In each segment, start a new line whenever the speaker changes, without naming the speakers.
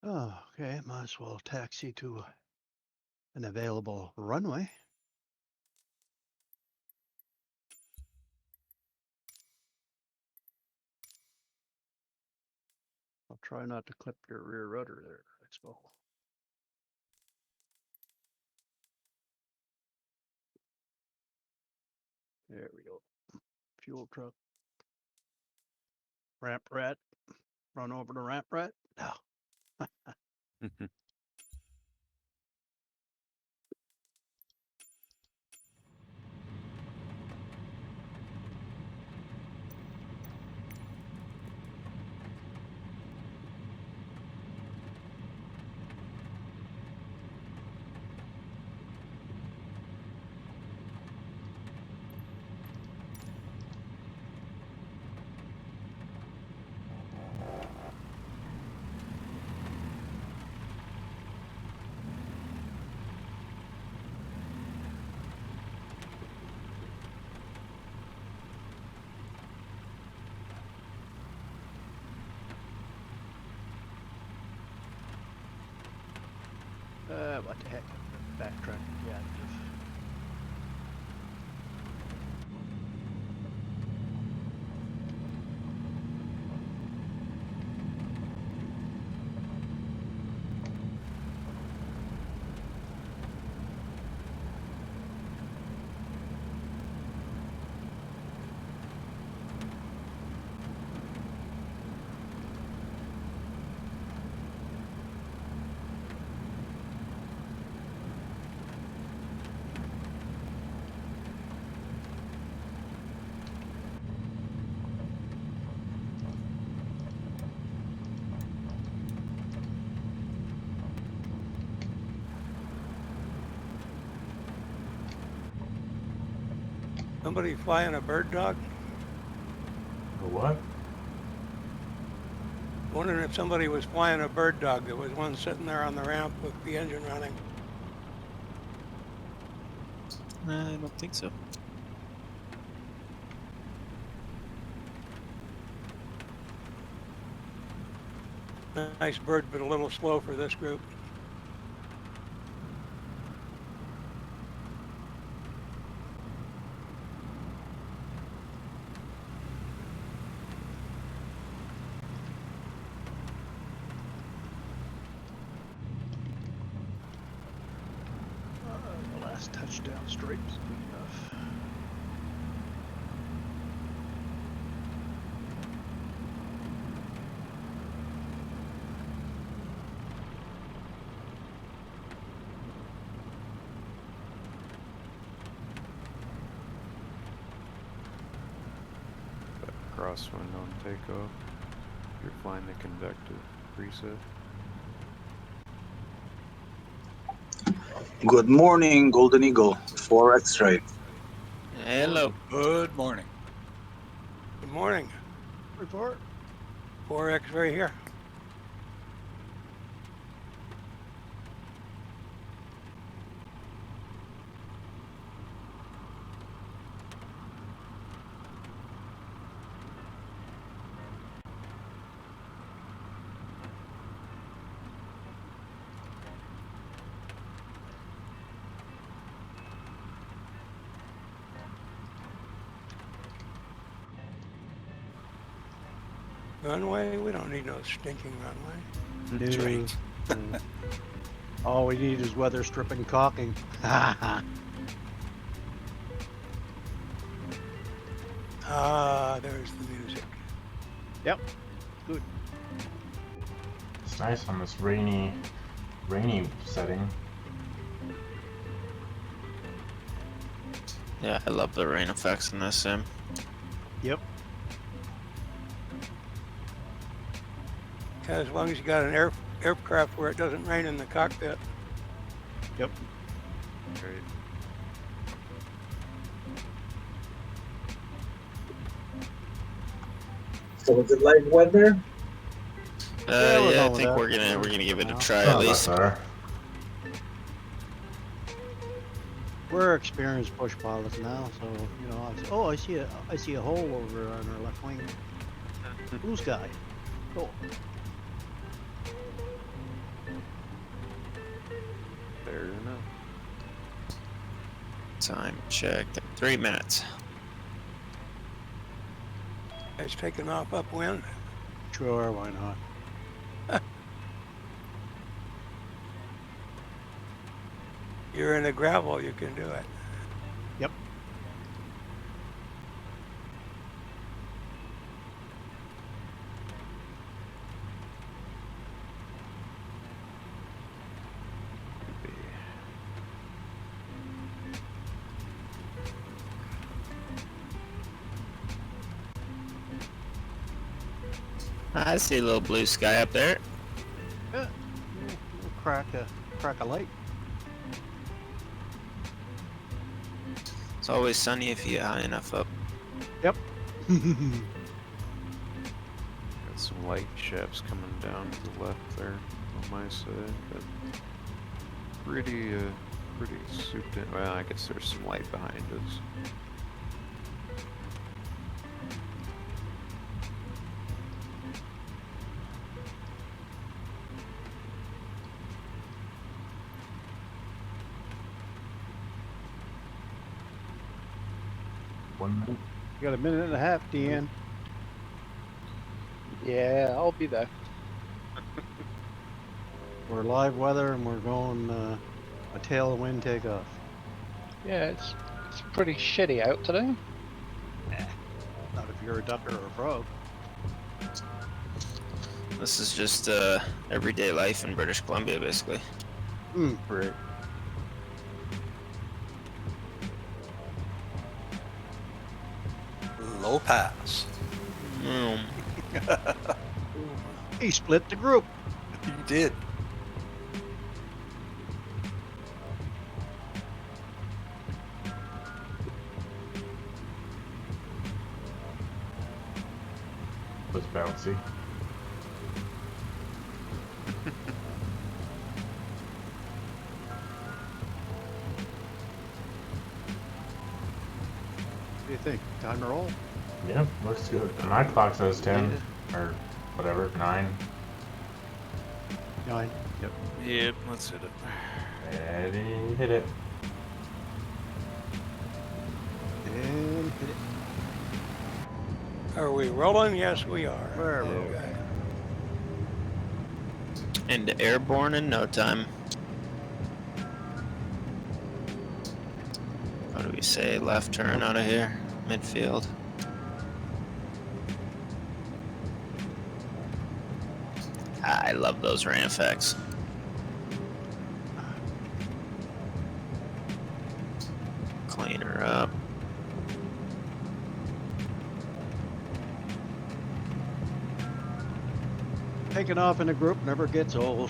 Oh, okay. Might as well taxi to an available runway. I'll try not to clip your rear rudder there, Expo. There we go. Fuel truck. Ramp rat. Run over to ramp rat. No. What the heck? Backtrack. Yeah.
Somebody flying a bird dog?
A what?
Wondering if somebody was flying a bird dog. There was one sitting there on the ramp with the engine running.
I don't think so.
Nice bird, but a little slow for this group.
The last touchdown straight is good enough.
Crosswind on takeoff. You're flying the convective preset.
Good morning, Golden Eagle, 4 X-ray.
Hello.
Good morning.
Good morning.
Report.
4X right here. Runway? We don't need no stinking runway.
That's right.
All we need is weather stripping caulking.
Ah, there's the music.
Yep. Good.
It's nice on this rainy setting.
Yeah, I love the rain effects in this sim.
Yep.
Yeah, as long as you got an aircraft where it doesn't rain in the cockpit.
Yep.
Great.
So is it live weather?
Yeah, we're
Yeah, I
going with
think
that.
we're gonna give it a
Now.
try
Not
at
that
least.
better.
We're experienced bush pilots now, so you know. I see a hole over on our left wing. Blue sky. Cool.
Fair enough.
Time checked. 3 minutes.
It's taking off upwind.
Sure, why not?
You're in the gravel, you can do it.
Yep.
I see a little blue sky up there.
Yeah. We'll crack a light.
It's always sunny if you get high enough up.
Yep.
Got some light shafts coming down to the left there on my side, but pretty souped in. Well, I guess there's some light behind us.
One.
You got a minute and a half, Deanne.
Yeah, I'll be there.
We're live weather and we're going a tailwind takeoff.
Yeah, it's pretty shitty out today.
Not if you're a ducker or a frog.
This is just everyday life in British Columbia, basically.
Right.
Low pass.
Mm.
He split the group.
You did.
Was bouncy.
What do you think? Time to roll?
Yep, looks good. My clock says 10 or whatever, 9.
9. Yep.
Yep, let's hit it.
Ready, hit it.
And hit it.
Are we rolling? Yes, we are.
We're rolling.
Okay.
And airborne in no time. What do we say? Left turn out of here. Midfield. I love those rain effects. Clean her up.
Taking off in a group never gets old.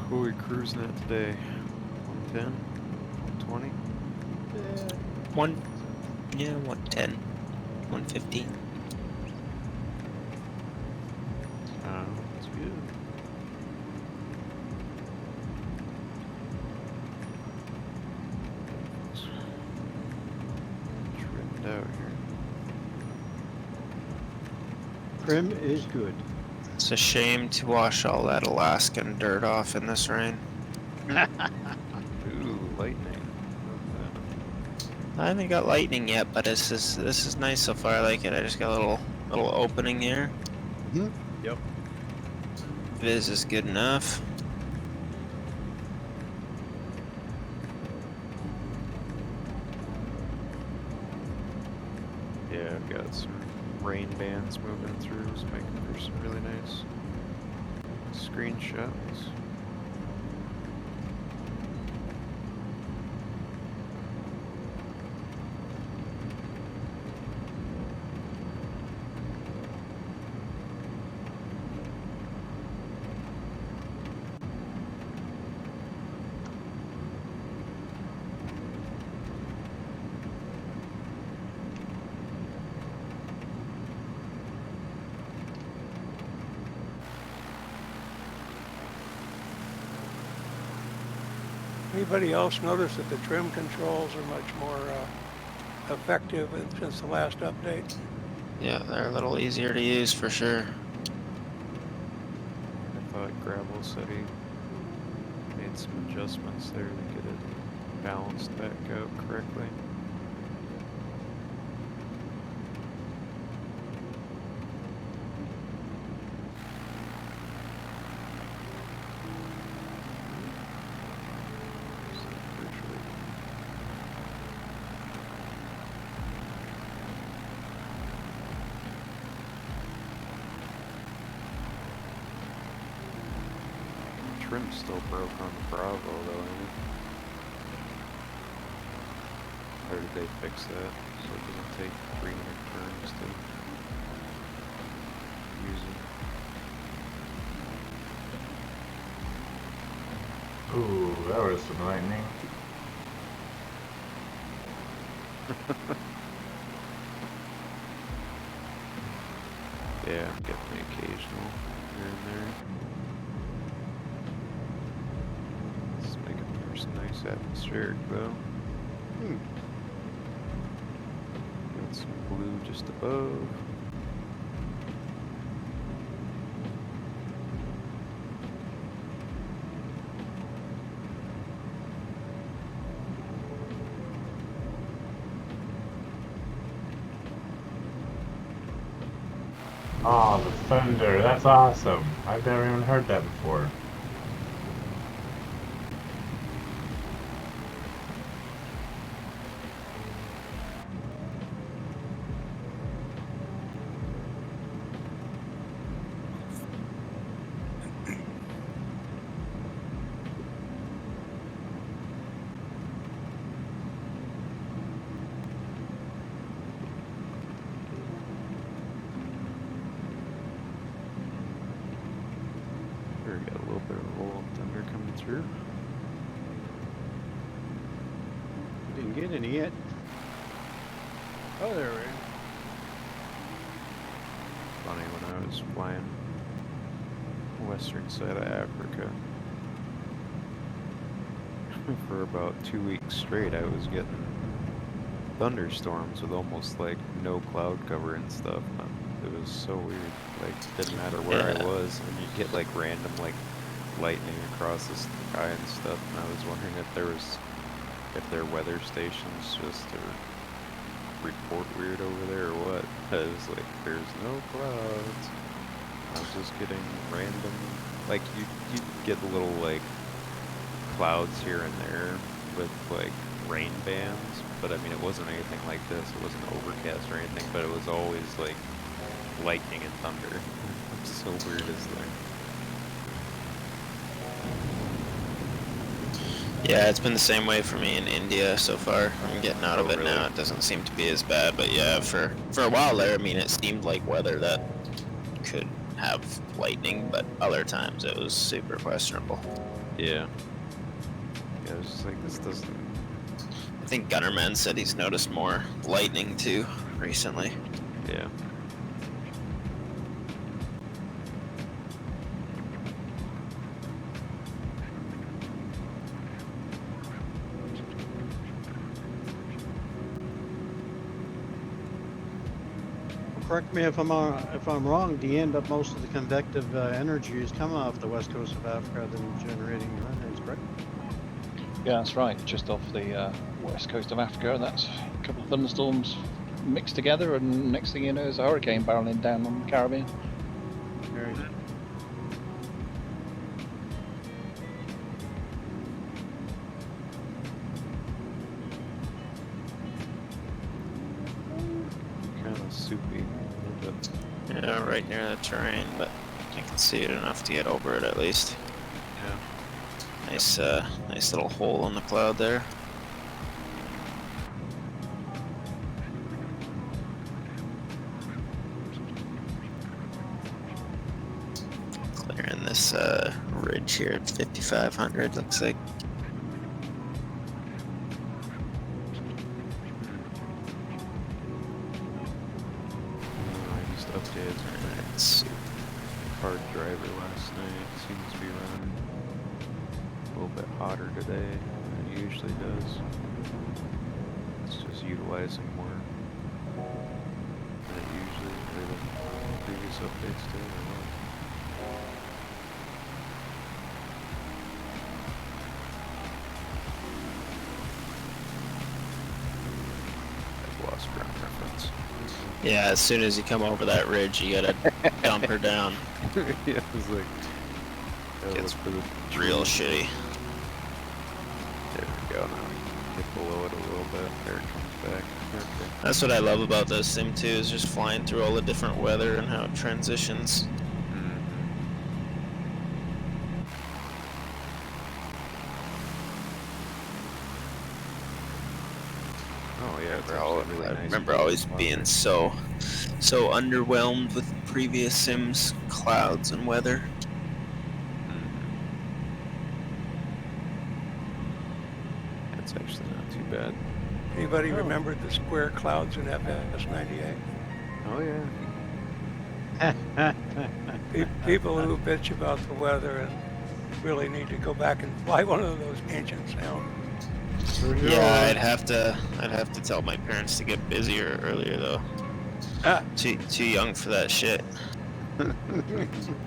Who are we cruising at today? 110? 120?
110. 115.
That's good. Trimmed out here.
Trim is good.
It's a shame to wash all that Alaskan dirt off in this rain.
Ooh, lightning. Love
I haven't got lightning yet, but this is nice so far. I like it. I just got a little opening here.
Hmm. Yep.
Viz is good enough.
Yeah, I've got some rain bands moving through, so making for some really nice screenshots.
Anybody else notice that the trim controls are much more effective since the last update?
Yeah, they're a little easier to use for sure.
I thought Gravel said he made some adjustments there to get it balanced back out correctly. Trim's still broke on the Bravo though, ain't it? Or did they fix that so it doesn't take 300 turns to use it?
Ooh, that was some lightning.
Yeah, I'm getting the occasional here and there. Let's make it for some nice atmospheric though. Got some blue just above.
Oh, the thunder. That's awesome. I've never even heard that before.
There, got a little bit of rolling thunder coming through.
Didn't get any yet. Oh, there we are.
Funny, when I was flying western side of Africa for about 2 weeks straight, I was getting thunderstorms with almost like no cloud cover and stuff. It was so weird. Like, didn't matter where I was, and you'd get like random like lightning across the sky and stuff. And I was wondering if their weather stations just report weird over there or what. I was like, there's no clouds. I was just getting random, like you get little like clouds here and there with like rain bands, but I mean it wasn't anything like this. It wasn't overcast or anything, but it was always like lightning and thunder. It's so weird as thing.
Yeah, it's been the same way for me in India so far. I'm getting out of it
really?
now. It doesn't seem to be as bad, but yeah, for a while there, I mean, it seemed like weather that could have lightning, but other times it was super questionable.
Yeah. Yeah, I was just like, this doesn't.
I think Gunnerman said he's noticed more lightning too recently.
Yeah.
Correct me if I'm wrong. The end of most of the convective energy is coming off the west coast of Africa, then generating your correct?
Yeah, that's right. Just off the west coast of Africa, and that's a couple of thunderstorms mixed together, and next thing you know, there's a hurricane barreling down on the Caribbean.
Very
Kind of soupy. A little bit.
Yeah, right near the terrain, but I can see it enough to get over it at least.
Yeah.
Nice little hole in the cloud there. Clearing this ridge here at 5,500 looks like.
I just updated
That's
my hard driver last night. Seems to be running a little bit hotter today than it usually does. It's just utilizing more than it usually, or the previous updates did, or what. I've lost ground reference.
yeah. As soon as you come over that ridge, you gotta dump her down.
Yeah, it's like gotta
Gets
look for the
Real
trees.
shitty.
There we go. Now get below it a little bit. There it comes back. Okay.
That's what I love about this sim too, is just flying through all the different weather and how it transitions.
Oh yeah, it's
I
actually really nice.
remember
blue
always
weather.
being so underwhelmed with previous sims, clouds and weather.
It's actually not too bad.
Anybody remember the square clouds in FS98?
Oh yeah.
People who bitch about the weather and really need to go back and fly one of those ancient sounds.
Yeah, I'd have to tell my parents to get busier earlier though.
Ah,
Too young for that shit.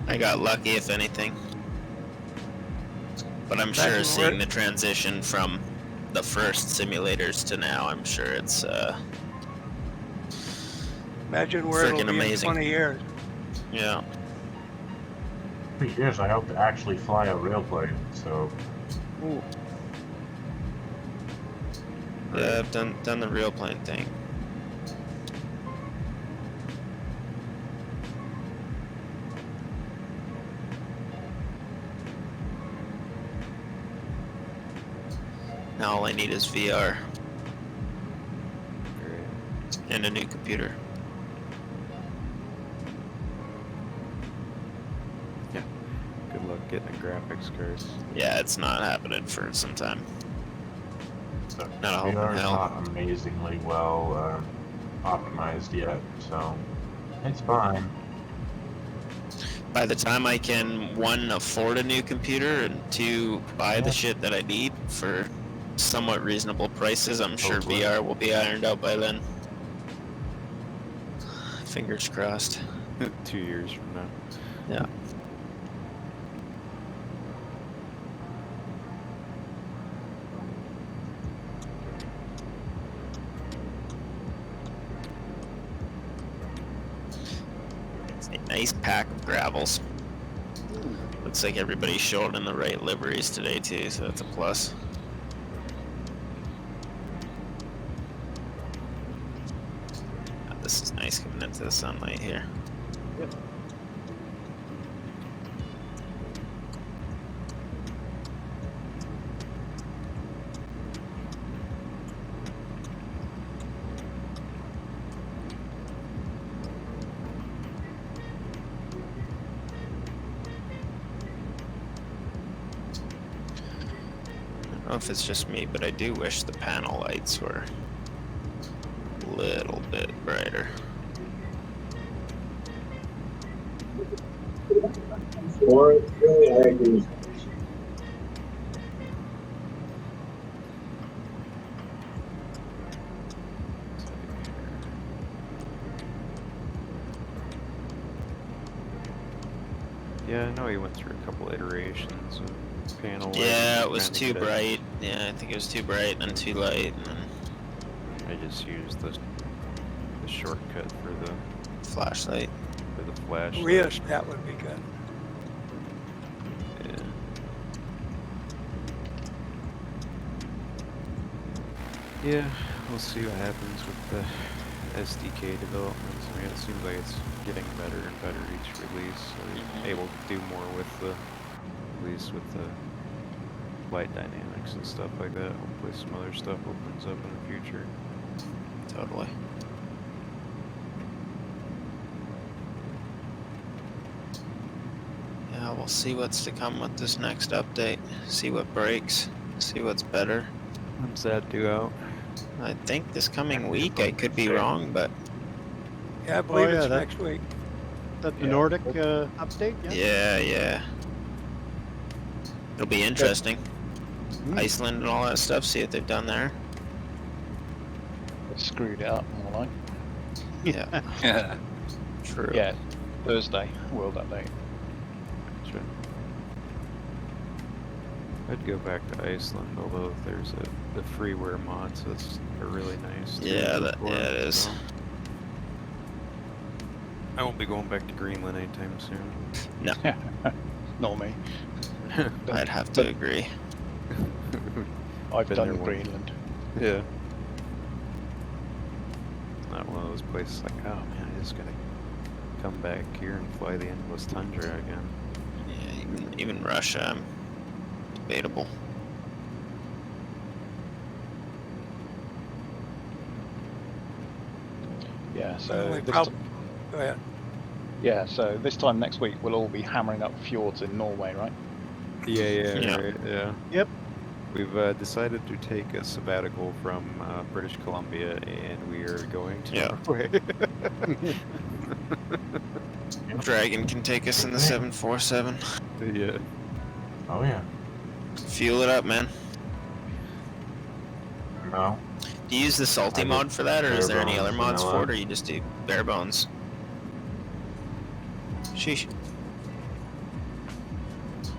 I got lucky if anything. But I'm sure
Imagine
seeing
where-
the transition from the first simulators to now, I'm sure it's
imagine where it'll
Freaking
be
amazing.
in 20 years.
yeah.
3 years, I hope to actually fly a rail plane. So
Yeah, I've done the real plane thing. Now all I need is VR
Great.
and a new computer.
Good luck getting a graphics card.
Yeah, it's not happening for some time.
the
Not a hope in
VR is
hell.
not amazingly well optimized yet. So it's fine.
By the time I can, one, afford a new computer, and two, buy the shit that I need for somewhat reasonable prices, I'm sure
Hopefully.
VR will be ironed out by then. Fingers crossed.
2 years from now.
Yeah. It's a nice pack of gravels. Looks like everybody showed in the right liveries today too, so that's a plus. This is nice coming into the sunlight here.
Yep.
I don't know if it's just me, but I do wish the panel lights were a little bit brighter.
Or really, I agree.
Yeah, I know he went through a couple couple iterations of panel lighting.
Yeah, it was
trying to
too
get it.
bright. Yeah, I think it was too bright and then too light. And then
I just used the shortcut for the
flashlight.
flashlight.
Rheostat would be good.
Yeah. Yeah, we'll see what happens with the SDK developments. I mean, it seems like it's getting better and better each release. So you're able to do more with the, at least with the light dynamics and stuff like that. Hopefully some other stuff opens up in the future.
Totally. Yeah, we'll see what's to come with this next update. See what breaks. See what's better.
When's that due out?
I think this coming week. I could be wrong, but
Yeah, I believe
yeah,
it's
that-
next week.
That the
Yeah.
Nordic update? Yeah.
yeah. It'll be interesting.
Hmm.
Iceland and all that stuff. See what they've done there.
They screwed it up, more like.
Yeah,
Yeah.
true.
Yeah, Thursday, world update.
Sure. I'd go back to Iceland, although there's the freeware mods that's are really nice. too,
Yeah,
for
it is.
so. I won't be going back to Greenland anytime soon.
No,
Not me.
I'd have to agree.
I've
Been
done
there once.
Greenland.
Yeah. It's not one of those places like, oh man, I just gotta come back here and fly the endless tundra again.
Yeah, even Russia, debatable.
Yeah,
The
so
only
this
prob- Go ahead.
yeah, so this time next week we'll all be hammering up fjords in Norway, right?
Yeah.
Right, yeah.
Yep.
We've decided to take a sabbatical from British Columbia, and we are going to
Yeah.
Norway.
Dragon can take us in the 747.
Yeah.
Oh yeah.
Fuel it up, man.
No.
Do you use the salty
I do
mod for that, or is there any
bare
other
bones,
mods for
vanilla.
it, or you just do bare bones? Sheesh.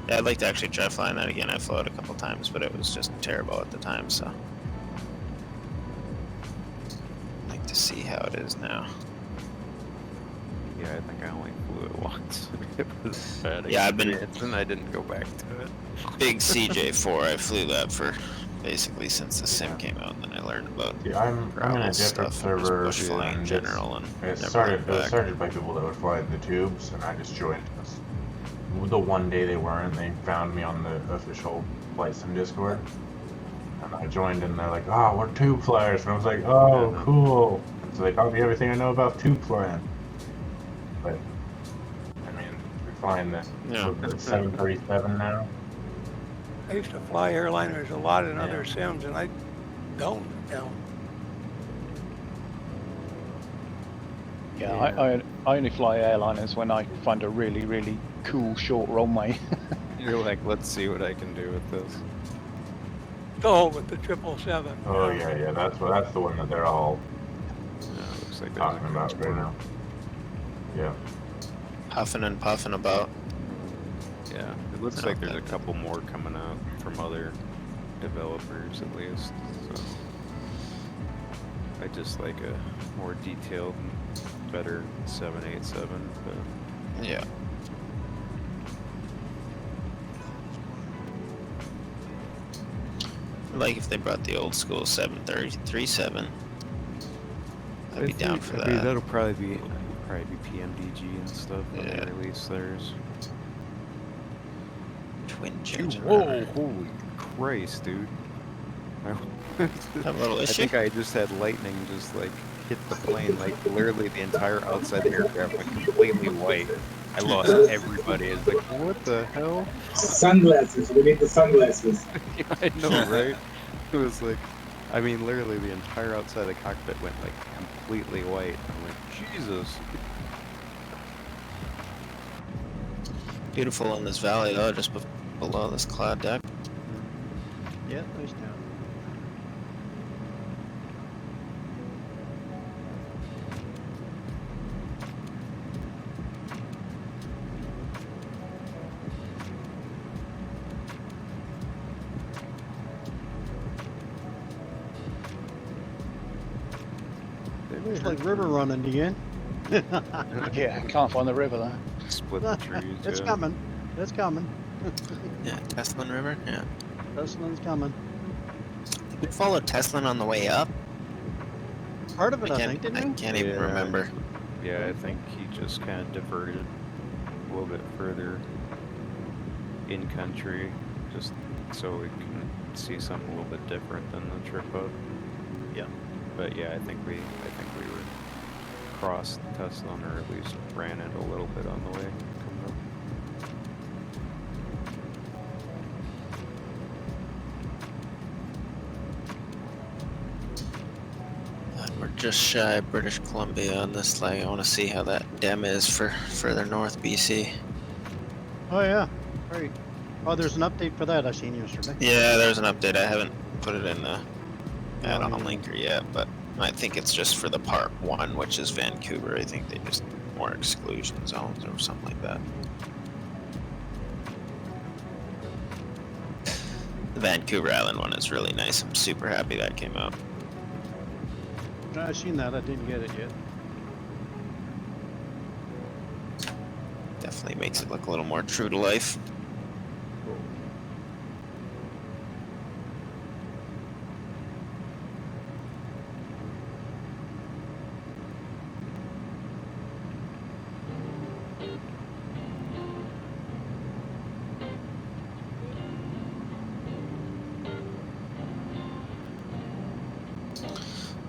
Yeah, I'd like to actually try flying that again. I flew it a couple times, but it was just terrible at the time, so. I'd like to see how it is now.
Yeah, I think I only flew it once. It was bad.
Yeah, I've been-
experience, and I didn't go back to it.
Big CJ4, I flew that for basically since the sim came out, and then I learned about
Yeah, I'm in a
gravel
different
stuff and
server.
just bush flying in
and
general, and
It
never
started.
went
It was
back.
started by people that would fly the tubes, and I just joined this. The one day they weren't, they found me on the official flight sim Discord, and I joined, and they're like, "Oh, we're tube flyers," and I was like, "Oh, cool." And so they taught me everything I know about tube flying. But I mean, we're flying the
Yeah.
737 now.
I used to fly airliners a lot in other sims, and I don't now.
Yeah, I only fly airliners when I find a really, really cool short runway.
You're like, let's see what I can do with this.
Go with the 777.
Oh yeah, that's the one that they're all
Yeah, looks like there's
talking
a
about right now. Yeah.
Huffing and puffing about.
Yeah, it looks like there's a couple more coming out from other developers at least. So I just like a more detailed, and better 787. But
Yeah. Like if they brought the old school 737. I'd be down for
I mean,
that.
that'll probably be PMDG and stuff when
Yeah.
they release theirs.
Twin engine
Whoa!
runner.
Holy Christ, dude!
Have a little
I
issue.
think I just had lightning just like hit the plane, like literally the entire outside of the aircraft went completely white. I lost everybody. I was like, what the hell?
Sunglasses. We need the sunglasses.
I know, right? It was like, I mean, literally the entire outside of the cockpit went like completely white. I'm like, Jesus.
Beautiful in this valley though, just below this cloud deck.
Yeah, nice town. Looks like river running again.
Yeah, can't find the river though.
Split the trees.
It's
yeah.
coming. It's coming.
Yeah, Teslin River. Yeah.
Tesla's coming.
Did we follow Teslin on the way up?
Part of it, I
can't,
think, didn't
I
we?
can't even
Yeah.
remember.
Yeah, I think he just kind of diverted a little bit further in country, just so we can see something a little bit different than the trip up.
Yeah.
But yeah, I think we were crossed Teslin, or at least ran it a little bit on the way coming up.
We're just shy of British Columbia on this leg. I want to see how that dem is for further north BC.
Oh yeah. Right. Oh, there's an update for that I seen yesterday.
Yeah, there's an update. I haven't put it in the add-on
yeah.
linker yet, but I think it's just for the part 1, which is Vancouver. I think they just more exclusion zones or something like that. The Vancouver Island one is really nice. I'm super happy that came out.
I seen that. I didn't get it yet.
Definitely makes it look a little more true to life.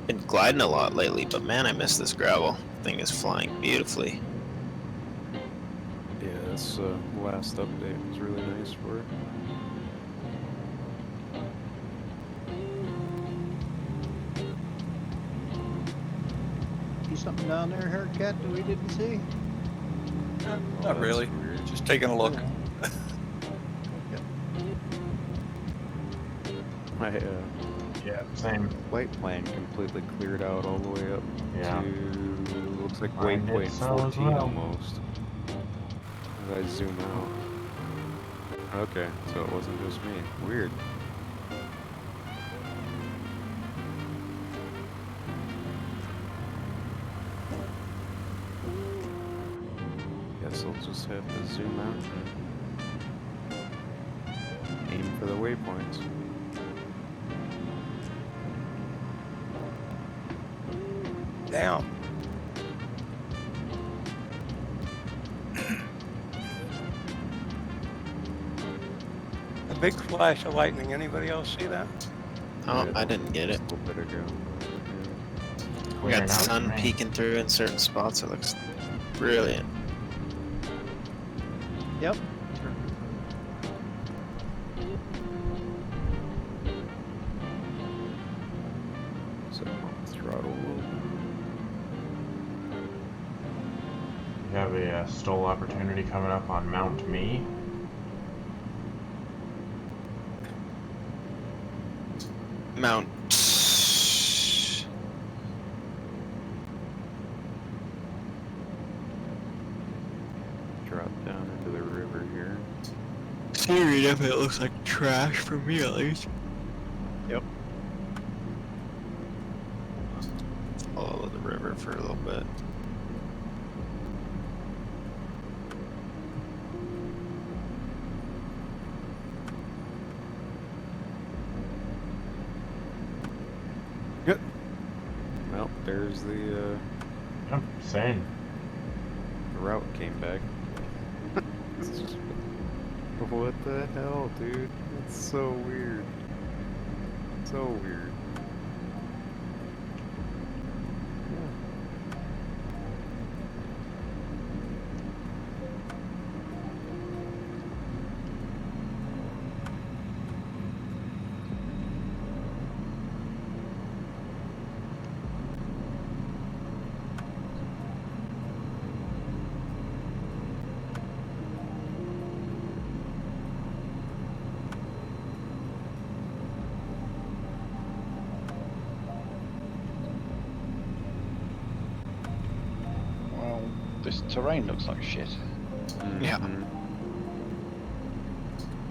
Been gliding a lot lately, but man, I miss this gravel. Thing is flying beautifully.
Yeah, this last update was really nice for it.
See something down there, Haircat, that we didn't see?
Not
that's
really.
weird.
Just taking a look.
My
Yeah, same.
flight plan completely cleared out all the way up
Yeah.
to, looks like
Mine did
waypoint
so as
14
well.
almost. If I zoom out. Okay, so it wasn't just me. Weird. Guess I'll just have to zoom out and aim for the waypoints.
Down. A big flash of lightning. Anybody else see that?
Oh,
Yeah,
I didn't get it.
A little bit ago.
We got
Clearing
the
out for
sun
me.
peeking through in certain spots. It looks brilliant.
Yep.
So throttle a little bit.
You have a stall opportunity coming up on Mount Me.
Mount.
Drop down into the river here.
Scenery definitely looks like trash for me at least.
Yep.
Follow the river for a little bit.
Well, there's the
Yep, same.
route came back. What the hell, dude? That's so weird. So weird.
Well, this terrain looks like shit.
Yeah.
Mhm.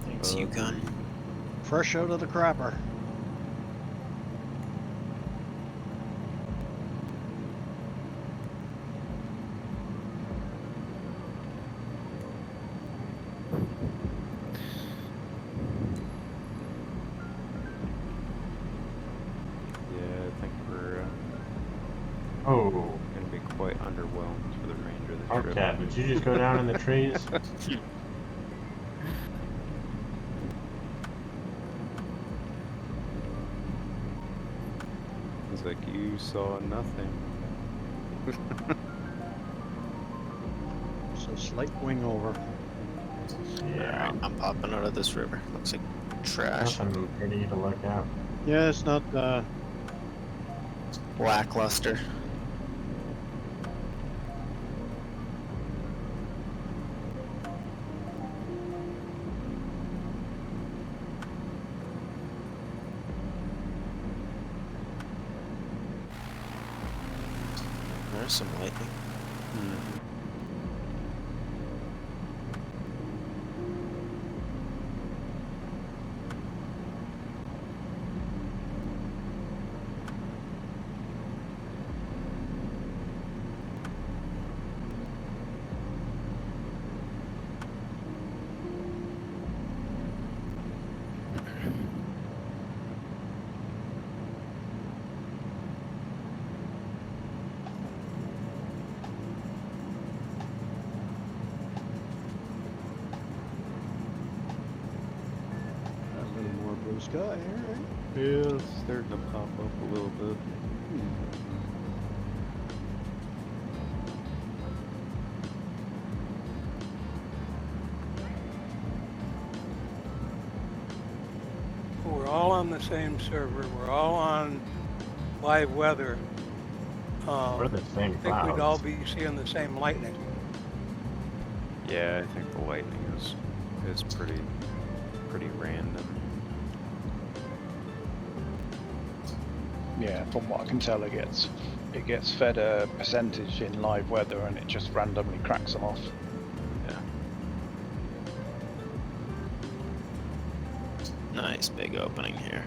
Thanks, Yukon.
Fresh out of the crapper.
trip.
Cat, did you just go down in the trees?
It's like you saw nothing.
It's a slight wing over.
Yeah.
Alright, I'm popping out of this river. Looks like trash.
Nothing pretty to look at.
Yeah, it's not.
Lackluster. There's some lightning.
Mhm.
A little more blue sky. All right.
Yeah, it's starting to pop up a little bit.
We're all on the same server. We're all on live weather.
We're the same
I think we'd all
clouds.
be seeing the same lightning.
Yeah, I think the lightning is pretty random.
Yeah, from what I can tell, it gets fed a percentage in live weather, and it just randomly cracks them off.
Yeah.
Nice big opening here.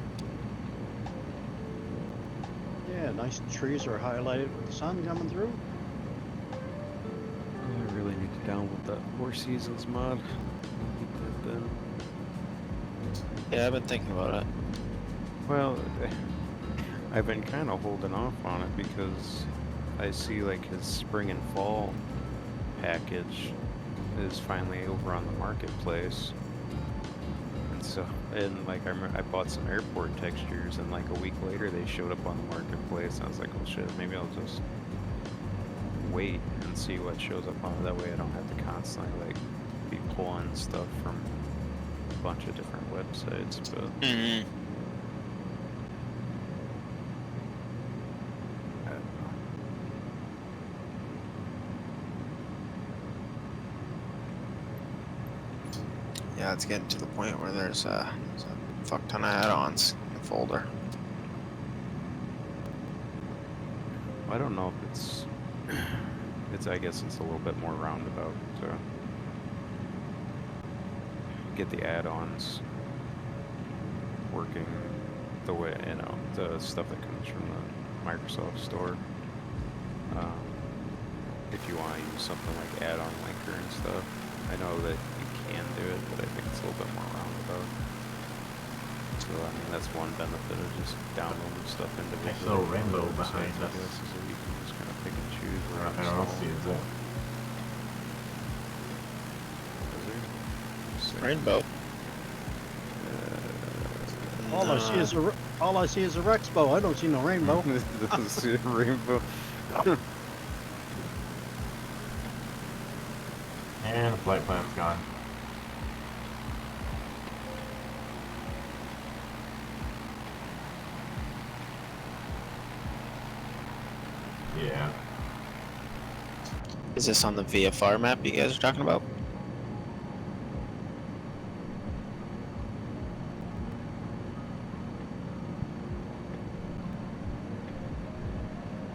Yeah, nice trees are highlighted with the sun coming through.
I really need to download that 4 Seasons mod. Get that done.
Yeah, I've been thinking about it.
Well, I've been kind of holding off on it because I see like his spring and fall package is finally over on the marketplace. And so, and like I bought some airport textures, and like a week later they showed up on the marketplace. And I was like, oh shit, maybe I'll just wait and see what shows up on it. That way I don't have to constantly like be pulling stuff from a bunch of different websites. But
Mm-hmm.
I don't know.
Yeah, it's getting to the point where there's a fuck ton of add-ons in the folder.
I don't know if it's I guess it's a little bit more roundabout to get the add-ons working the way, you know, the stuff that comes from the Microsoft Store. If you want to use something like add-on linker and stuff, I know that you can do it, but I think it's a little bit more roundabout. So I mean, that's one benefit of just downloading stuff individually.
Nice little rainbow
on websites,
behind
I
us.
guess, is that you can just kind of pick and choose where
I
to
don't
install.
see it.
Is there? Sick.
Rainbow.
All I see is a Rexbo. I don't see no rainbow.
This is a rainbow.
And the flight plan's gone. Yeah.
Is this on the VFR map you guys are talking about?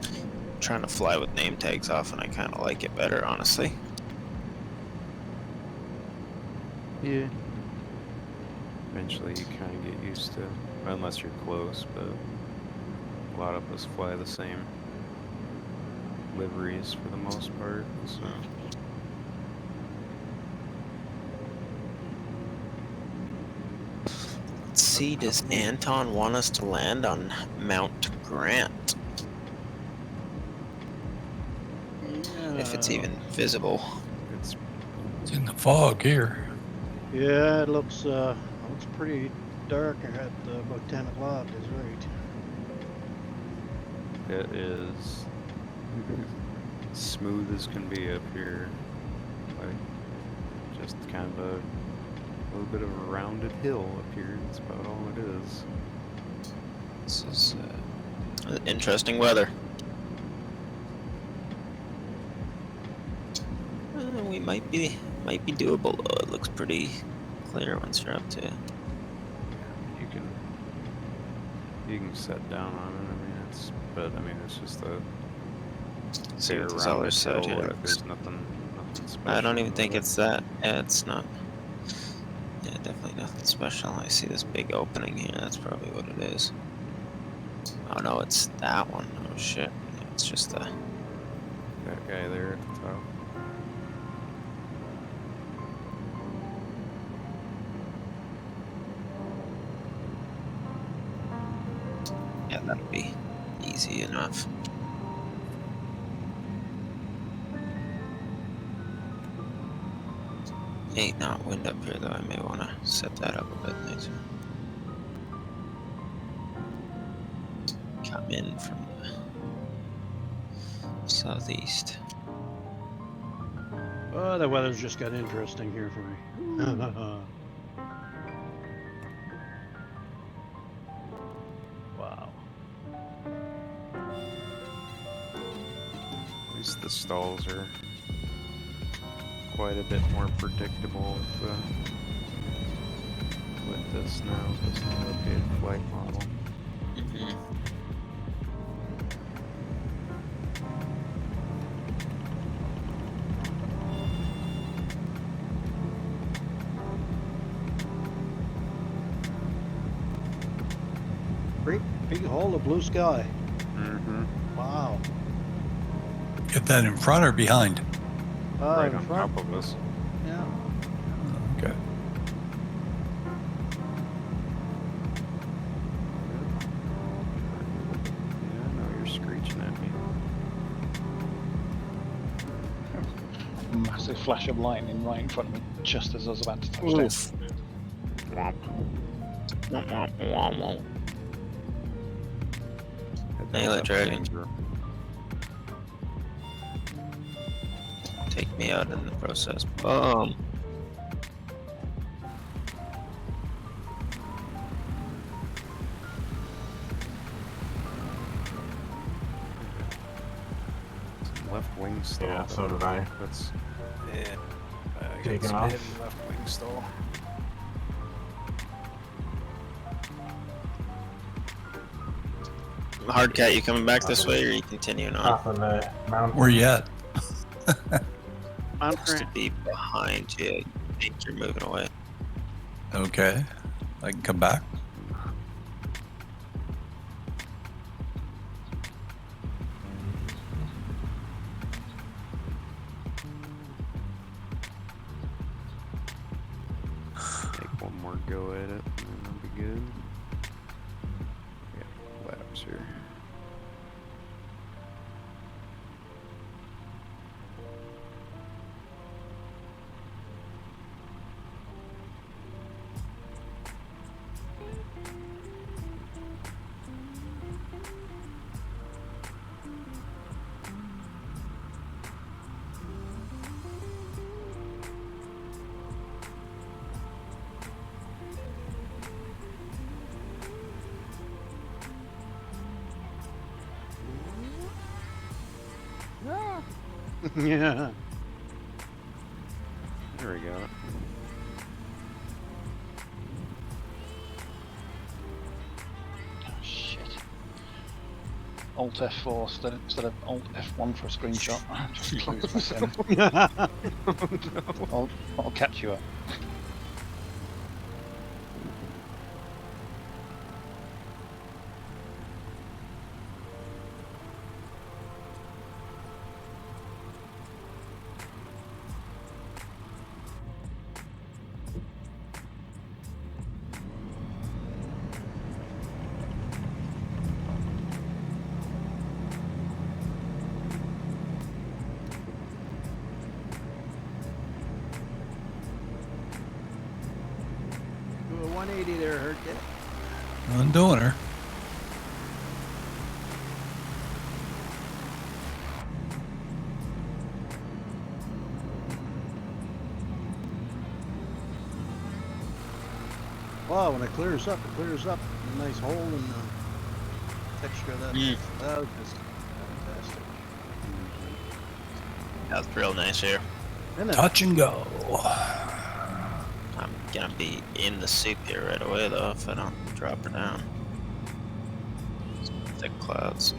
I'm trying to fly with name tags off, and I kind of like it better, honestly.
Yeah. Eventually you kind of get used to, unless you're close, but a lot of us fly the same liveries for the most part, so.
Let's see, does Anton want us to land on Mount Grant?
Yeah,
if it's even visible.
It's
It's in the fog here.
Yeah, it looks pretty dark at about 10 o'clock. Is right.
It is smooth as can be up here. Like, just kind of a little bit of a rounded hill up here. That's about all it is.
This is interesting weather. We might be doable though. It looks pretty clear once you're up to it.
You can set down on it. I mean, it's just a
See
fair
what this
rounded
other side
hill.
here
Like,
looks.
there's nothing special.
I don't even
about
think
it.
it's that. Yeah, it's not. Yeah, definitely nothing special. I see this big opening here. That's probably what it is. Oh no, it's that one. Oh shit. Yeah, it's just a.
That guy there at the top.
Yeah, that'll be easy enough. Ain't not wind up here though. I may want to set that up a bit later. Come in from the southeast.
Oh, the weather's just got interesting here for me. Wow.
At least the stalls are quite a bit more predictable with this now. This new updated flight model.
Great big hole of blue sky.
Mm-hmm.
Wow.
Get that in front or behind?
Right
In
on
front.
top of us.
Yeah.
Okay.
Yeah, no, you're screeching at me.
Massive flash of lightning right in front of me, just as I was about to touch down.
Oof. Womp. Womp, womp, womp, womp. Nail it, dragon. Take me out in the process. Boom.
Left wing stall.
Yeah, so did I.
That's
Taking off.
left wing stall.
Hardcat, you coming back this way or you continuing on?
Off of the mountain.
Where you at?
I'm
Supposed to be behind you. I think you're moving away.
Okay. I can come back.
Take one more go at it, and then I'll be good. Yeah, laps here.
Yeah.
There we go.
Oh, shit. Alt F4 instead of Alt F1 for a screenshot. Just close my sim. I'll catch you up.
180 there, hurt you.
I'm doing her.
Wow, when it clears up, a nice hole in the texture of that.
Mm.
That was just fantastic.
That's real nice here.
Isn't it?
Touch and go.
I'm gonna be in the soup here right away though if I don't drop her down. Thick clouds.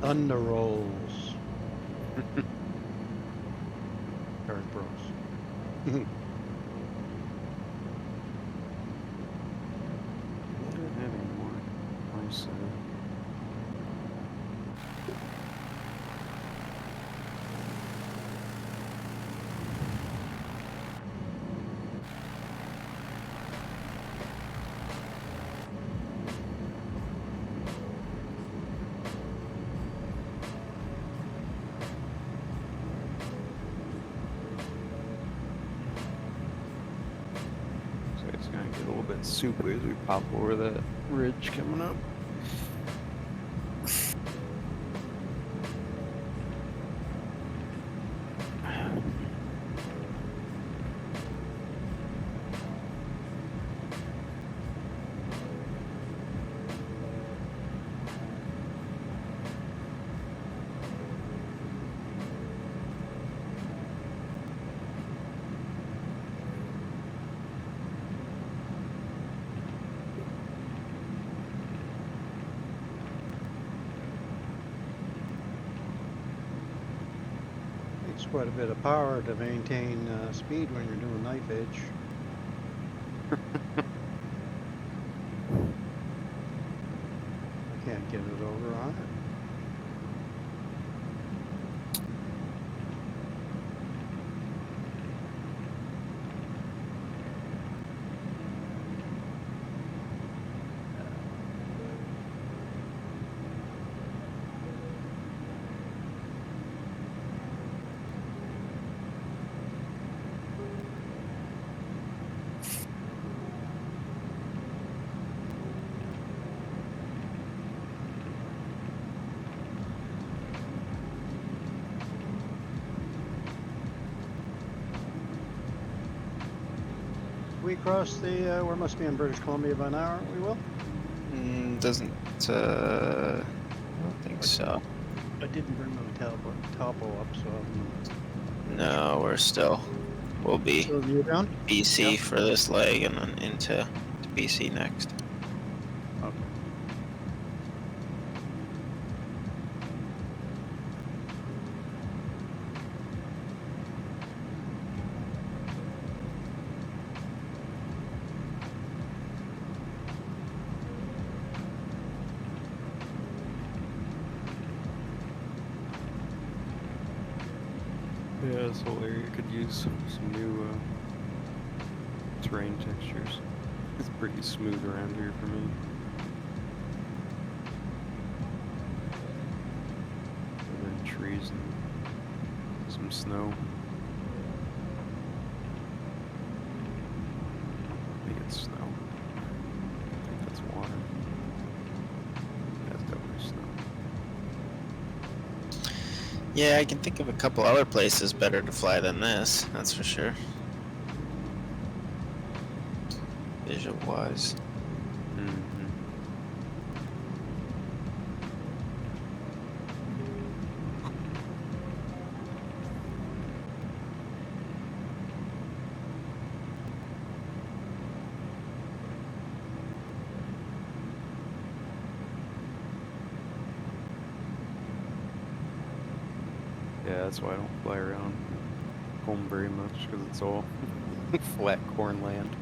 Thunder rolls. Kurt Bros.
I don't have any more. Nice. super as we pop over that ridge coming up.
Takes quite a bit of power to maintain speed when you're doing knife edge. I can't get it over on it. We cross the, we must be in British Columbia by now, aren't we, Will?
Doesn't, I don't think so.
I didn't bring my topo up, so
No, we'll be
So you down?
BC
Yep.
for this leg and then into BC next.
Okay.
Yeah, this whole area could use some new terrain textures. It's pretty smooth around here for me. And then trees and some snow. I think it's snow. I think that's water. That's definitely snow.
Yeah, I can think of a couple other places better to fly than this, that's for sure. Visual-wise.
Mm-hmm. Yeah, that's why I don't fly around home very much, because it's all flat corn land.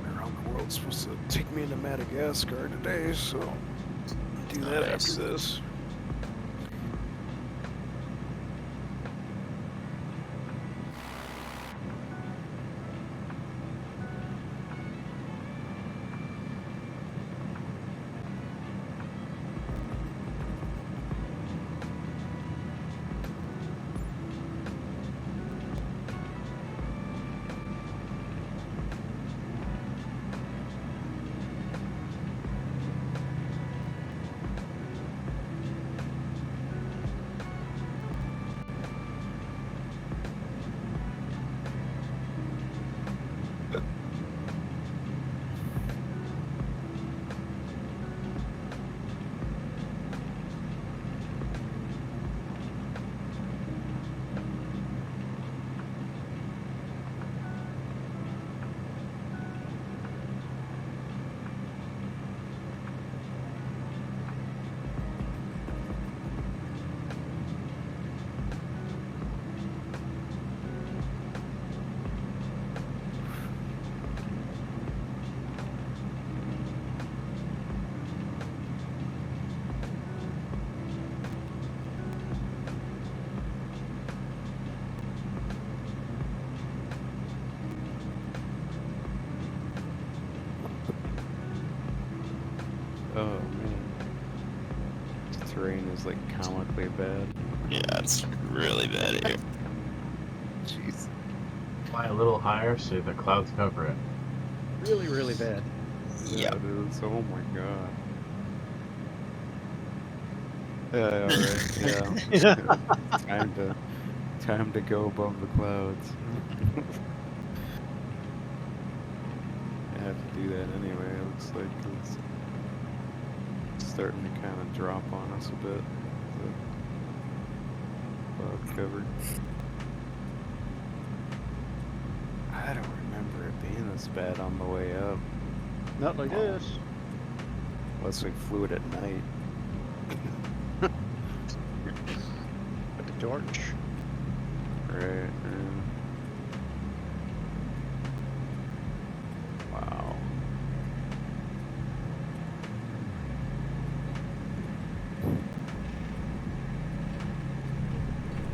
Around the world's supposed to take me into Madagascar today, so I'll do that
Nice.
after this. Oh man, this terrain is like comically bad.
Yeah, it's really bad here.
Jeez.
Fly a little higher so the clouds cover it.
Really, really bad.
Yeah, it is. Oh my god. Yeah, alright, yeah. Time to go above the clouds. I have to do that anyway. It looks like it's starting to kind of drop on us a bit. The cloud cover. I don't remember it being this bad on the way up.
Not like this.
Unless we flew it at night.
With the torch.
Right. Wow.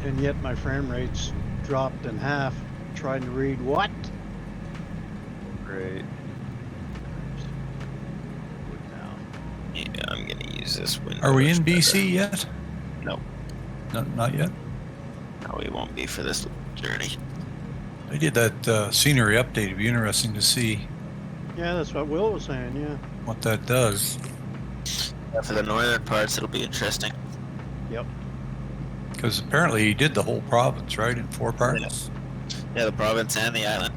And yet my frame rate's dropped in half trying to read what?
Right.
Yeah, I'm gonna use this window.
Are we in
better.
BC yet?
No.
No, not yet.
No, we won't be for this journey.
They did that scenery update. It'd be interesting to see
Yeah, that's what Will was saying, yeah.
what that does.
Yeah, for the northern parts, it'll be interesting.
Yep.
Because apparently he did the whole province, right, in 4 parts?
Yeah, the province and the island.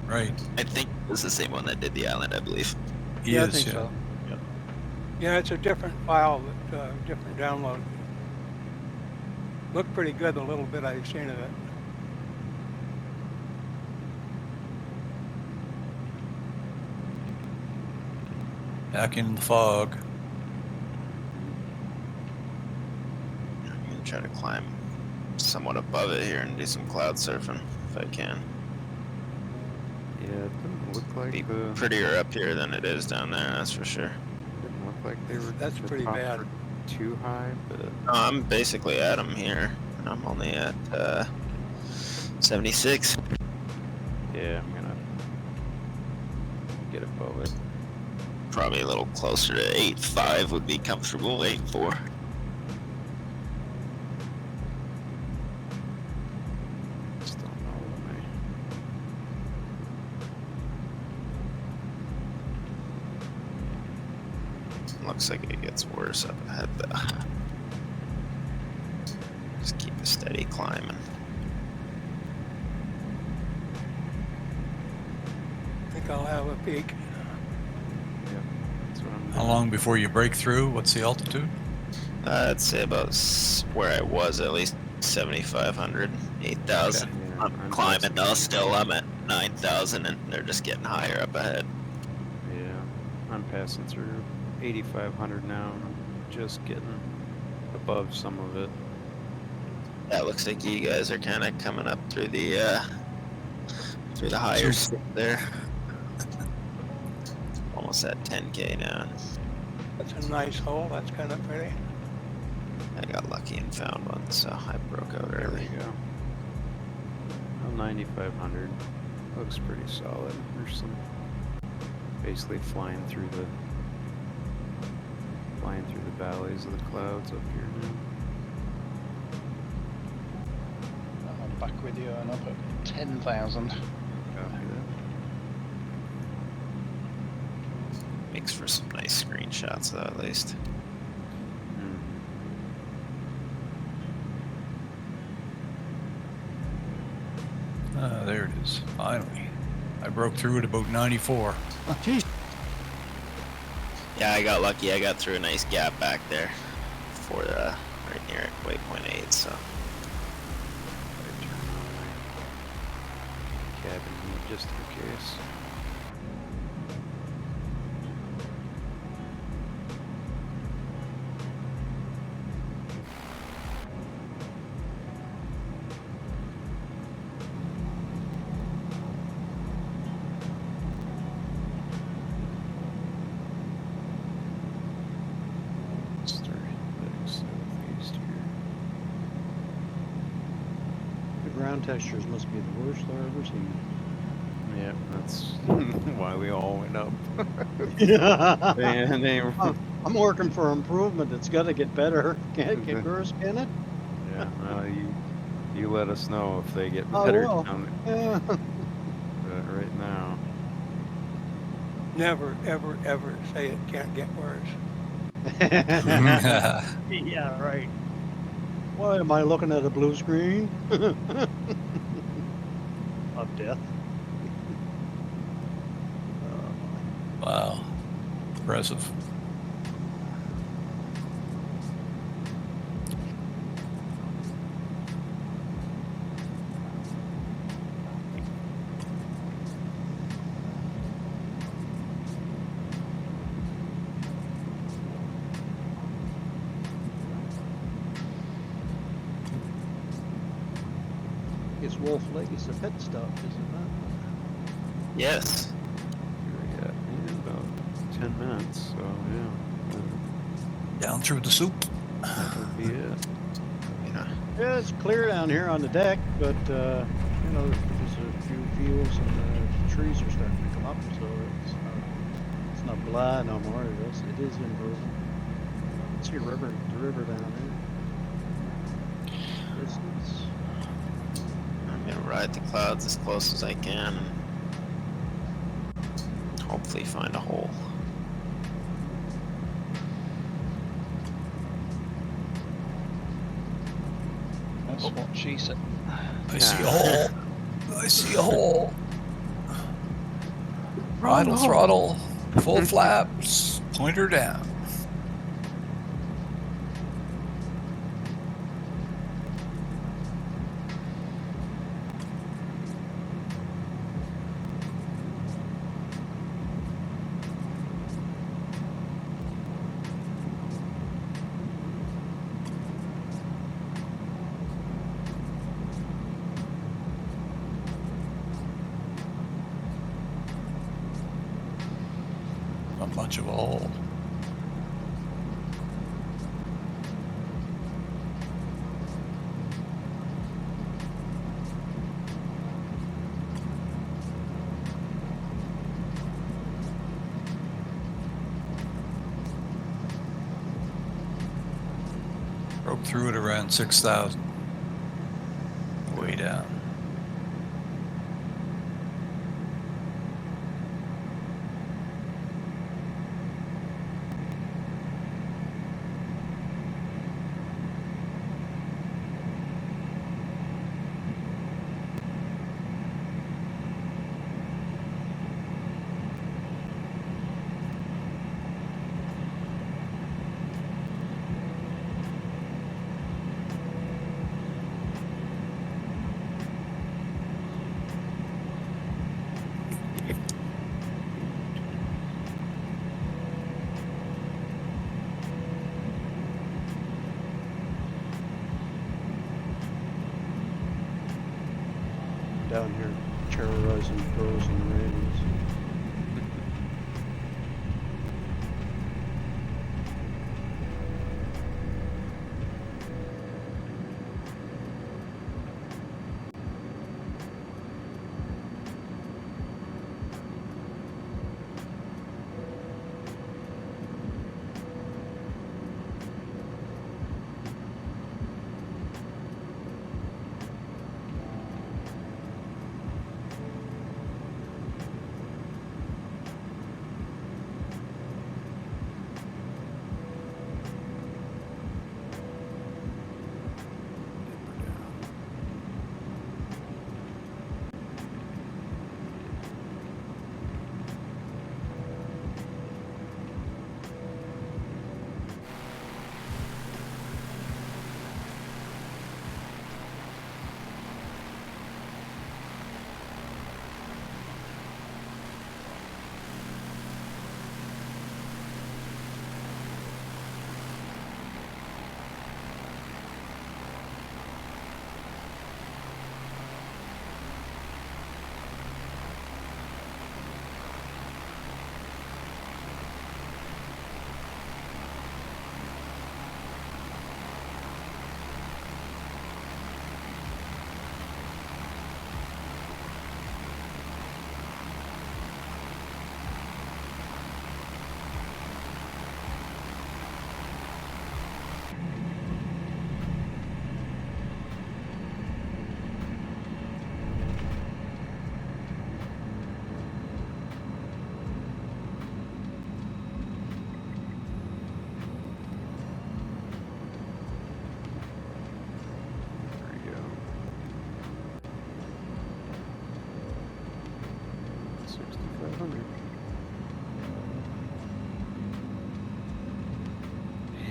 Right.
I think it was the same one that did the island, I believe.
He
Yeah, I
is,
think
yeah.
so. Yep.
Yeah, it's a different file, that, different download. Looked pretty good, the little bit I've seen of it.
Back in the fog.
I'm gonna try to climb somewhat above it here and do some cloud surfing if I can.
Yeah, it didn't look like
Be
the.
prettier up here than it is down there, that's for sure.
Didn't look like they were.
That's
the
pretty
top
bad.
were too high, but.
No, I'm basically at them here, and I'm only at 76.
Yeah, I'm gonna get above it.
Probably a little closer to 8.5 would be comfortable. 8.4.
Just don't know when
Looks like it gets worse up ahead though. Just keep a steady climbing.
I think I'll have a peek.
That's what I'm
How long before you break through? What's the altitude?
I'd say about where I was, at least 7,500, 8,000.
Yeah,
I'm climbing though, still I'm at 9,000 and they're just getting higher up ahead.
Yeah, I'm passing through 8,500 now, and I'm just getting above some of it.
Yeah, it looks like you guys are kind of coming up through the higher stuff there. Almost at 10K now.
That's a nice hole, that's kind of pretty.
I got lucky and found one, so I broke out
There
early.
we go. Well, 9,500 looks pretty solid. There's some basically flying through the valleys of the clouds up here now.
I'm back with you and up at 10,000.
Copy that.
Makes for some nice screenshots though, at least.
There it is. Finally. I broke through at about 94.
Oh, geez.
Yeah, I got lucky. I got through a nice gap back there for right near at waypoint 8. So
I turn on my cabin heat just in case. Start heading southeast here.
The ground textures must be the worst I've ever seen.
Yeah, that's why we all went up.
I'm I'm working for improvement. It's got to get better. Can't get worse, can it?
Yeah, well, you let us know if they get
I
better
will.
down
Yeah.
right now.
Never, ever, ever say it can't get worse.
Yeah, right. Why am I looking at a blue screen? Of death.
Wow. Impressive.
Guess Wolf Lake is a pit stop, is it not?
Yes.
Yeah, about 10 minutes, so yeah.
Down through the soup.
That would be it.
Yeah.
Yeah, it's clear down here on the deck, but you know, there's a few fields and the trees are starting to come up, so it's not blah no more. It is improving. See the river down there. Distance.
I'm gonna ride the clouds as close as I can and hopefully find a hole.
That's what she said.
I see a hole. I see a hole. Idle throttle, full flaps, pointer down. Not much of a hole. Broke through it around 6,000. Way down.
Down here terrorizing pros and randoms. from here.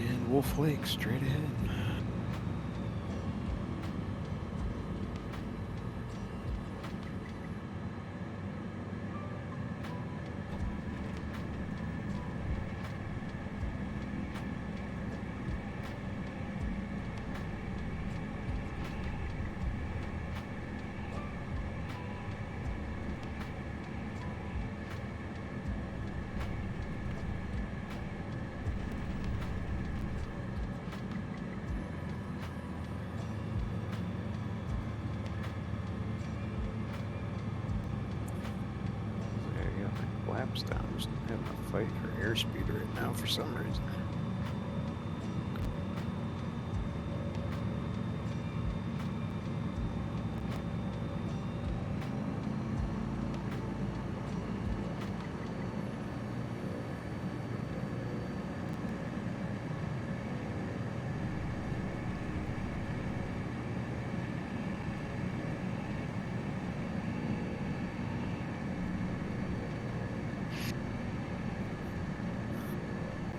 And Wolf Lake straight ahead. There you go. Laps down. Just having a fight for airspeed right now for some reason.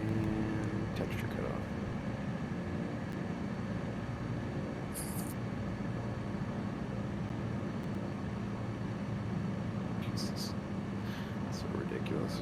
And texture cut off. Jesus. So ridiculous.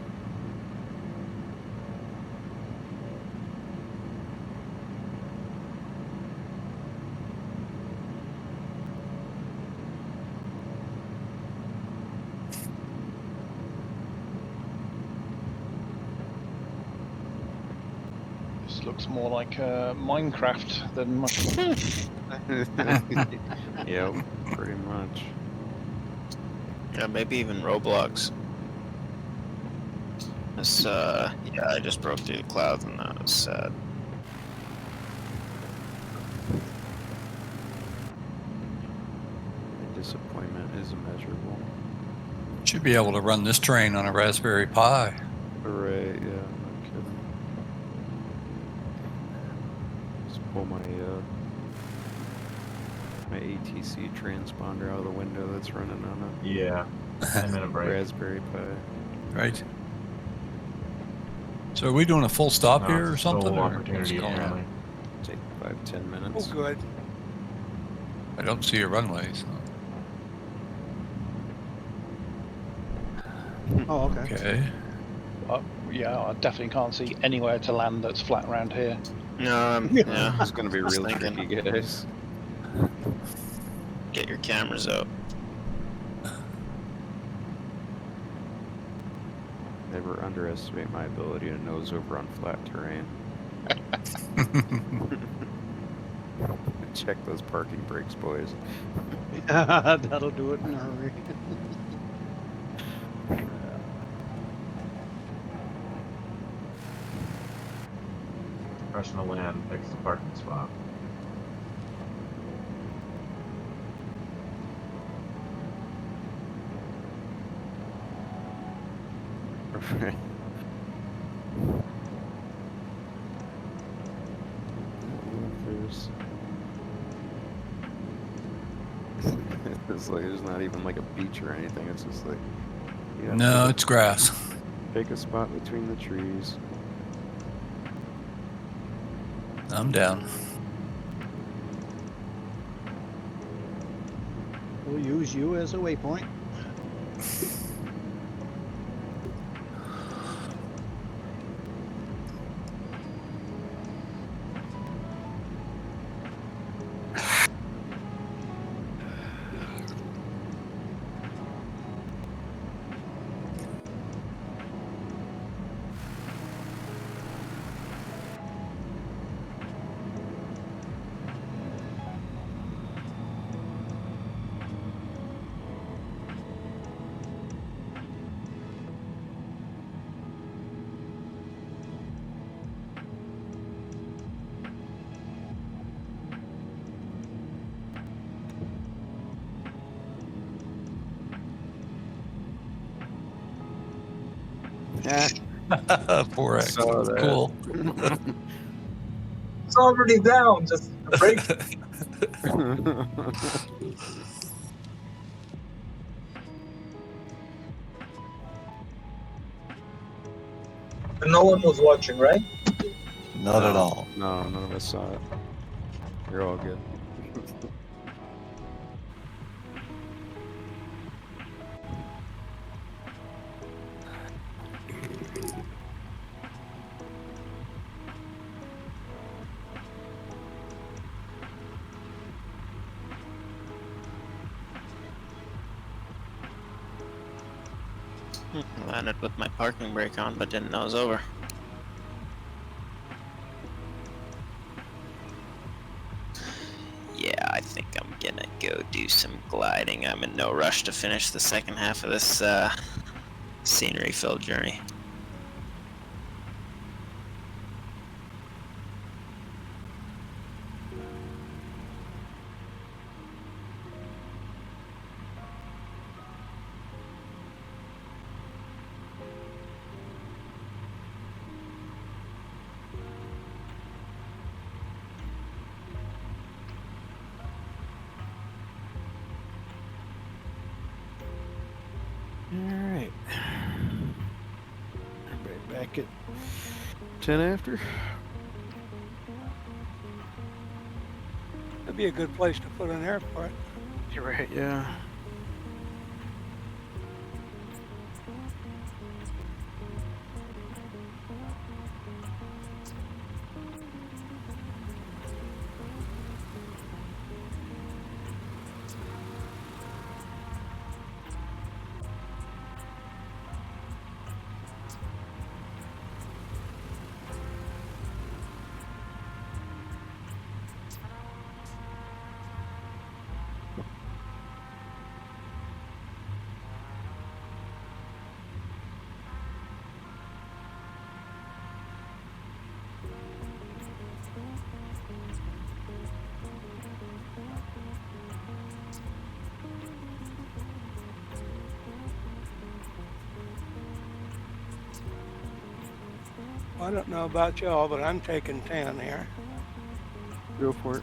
This looks more like Minecraft than much.
Yep, pretty much.
Yeah, maybe even Roblox. This, yeah, I just broke through the clouds and that was sad.
The disappointment is immeasurable.
Should be able to run this train on a Raspberry Pi.
Right, yeah, no kidding. Just pull my my ATC transponder out of the window that's running on
Yeah. 10-minute
a
break.
Raspberry Pi.
Right. So are we doing a full stop
No,
here or
it's
something?
sole
or
opportunity
what's going on?
apparently.
Take 5-10 minutes.
Oh, good.
I don't see a runway. So.
Oh, okay.
Okay.
Yeah, I definitely can't see anywhere to land that's flat around here.
No,
Yeah.
yeah.
It's gonna be
Just
real
thinking.
tricky, guys.
Get your cameras out.
Never underestimate my ability to nose over on flat terrain. Check those parking brakes, boys.
That'll do it in a hurry.
Pressing the land, fix the parking spot.
Right. There's it's like there's not even like a beach or anything. It's just like
No, it's grass.
Take a spot between the trees.
I'm down.
We'll use you as a waypoint.
Yeah.
4X.
Saw that.
Cool.
It's already down. Just a break. And no one was watching, right?
Not at all.
No, none of us saw it. You're all good.
Landed with my parking brake on, but didn't know it was over. Yeah, I think I'm gonna go do some gliding. I'm in no rush to finish the second half of this scenery-filled journey.
Alright. Everybody back at 10 after?
That'd be a good place to put an airport.
You're right, yeah.
I don't know about y'all, but I'm taking 10 here.
Go for it.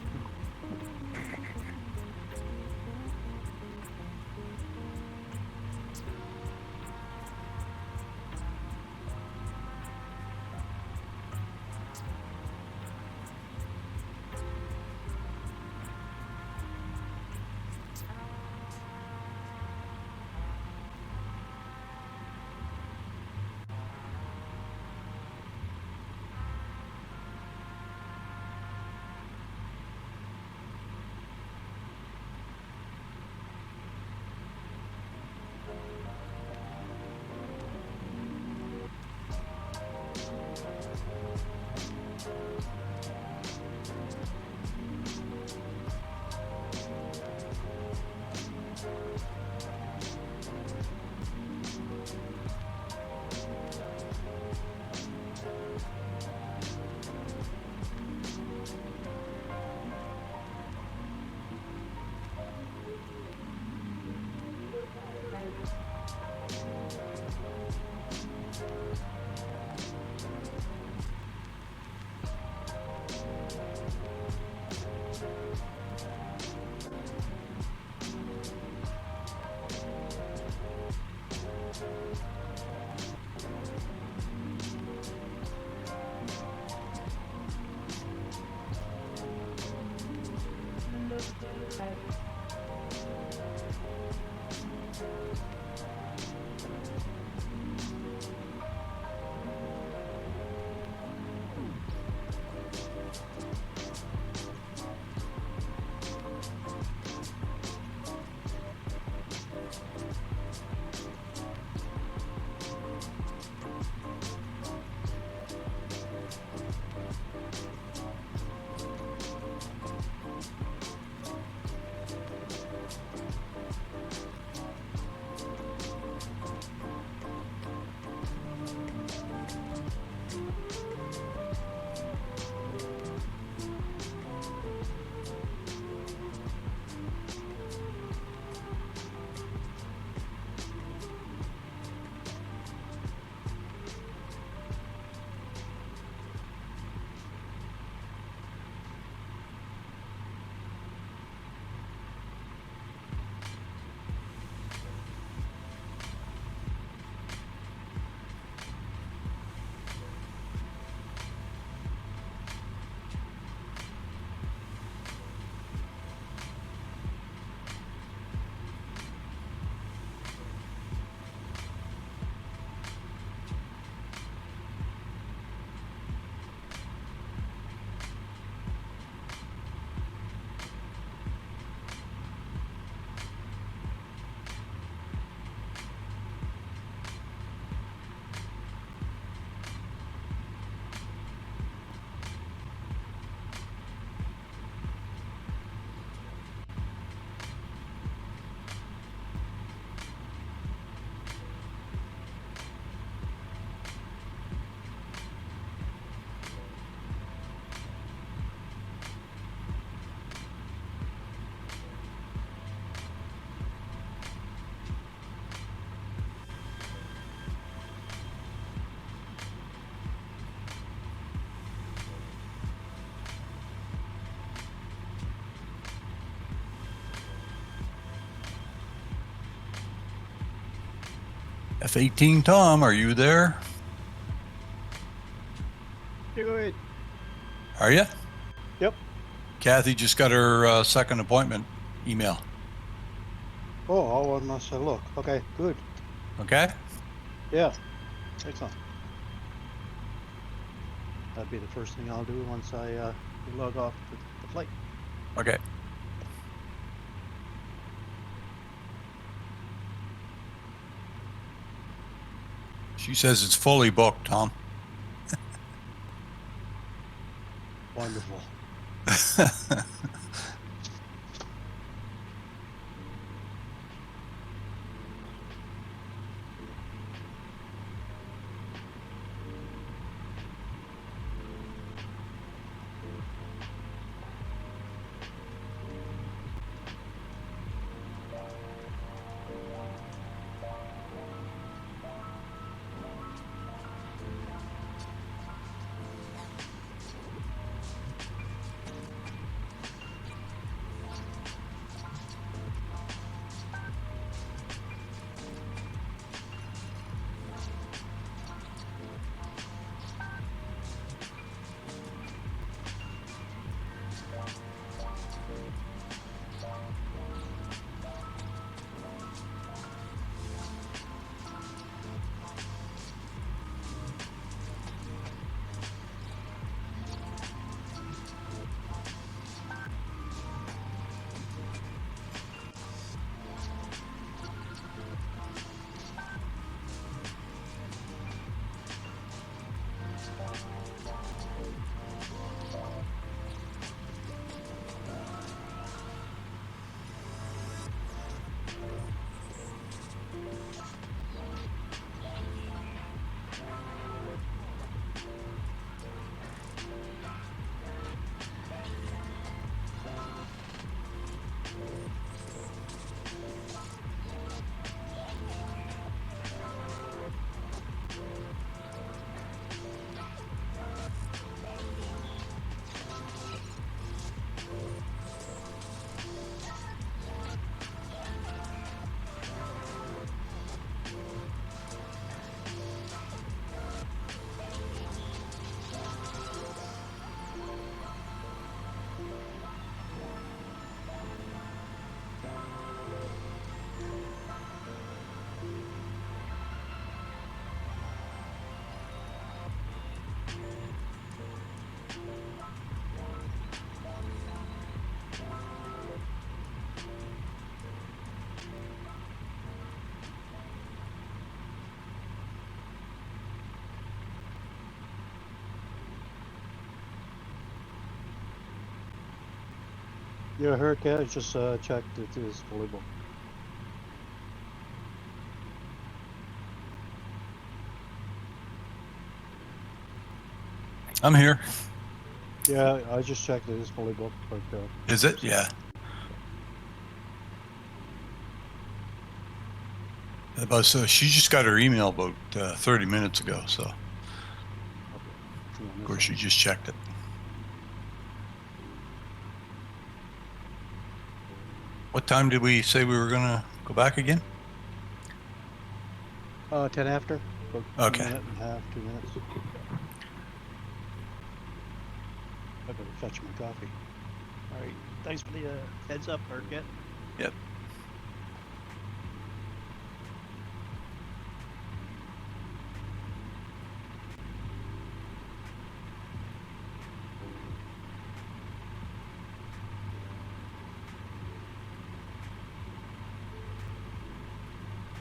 F-18 Tom, are you there?
Do it.
Are you?
Yep.
Kathy just got her second appointment email.
Oh, I must look. Okay, good.
Okay?
Yeah. Excellent. That'd be the first thing I'll do once I log off the flight.
Okay. She says it's fully booked, Tom.
Wonderful. Yeah, her cat just checked it is fully booked.
I'm here.
Yeah, I just checked it is fully booked. But,
Is it? Yeah. But so she just got her email about 30 minutes ago, so
okay. Yeah,
of course she just checked it. What time did we say we were gonna go back again?
10 after. About
Okay.
A minute and a half, 2 minutes. I better fetch my coffee. All right. Thanks for the heads up, Arquette.
Yep.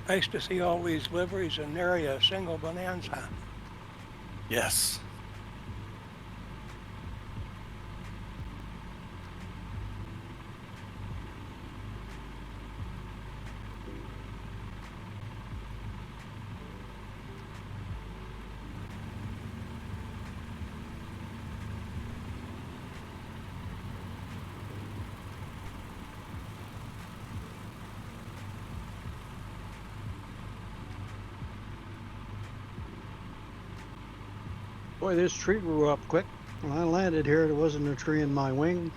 Nice to see all these liveries and nary a single Bonanza.
Yes.
Boy, this tree grew up quick. When I landed here, there wasn't a tree in my wing.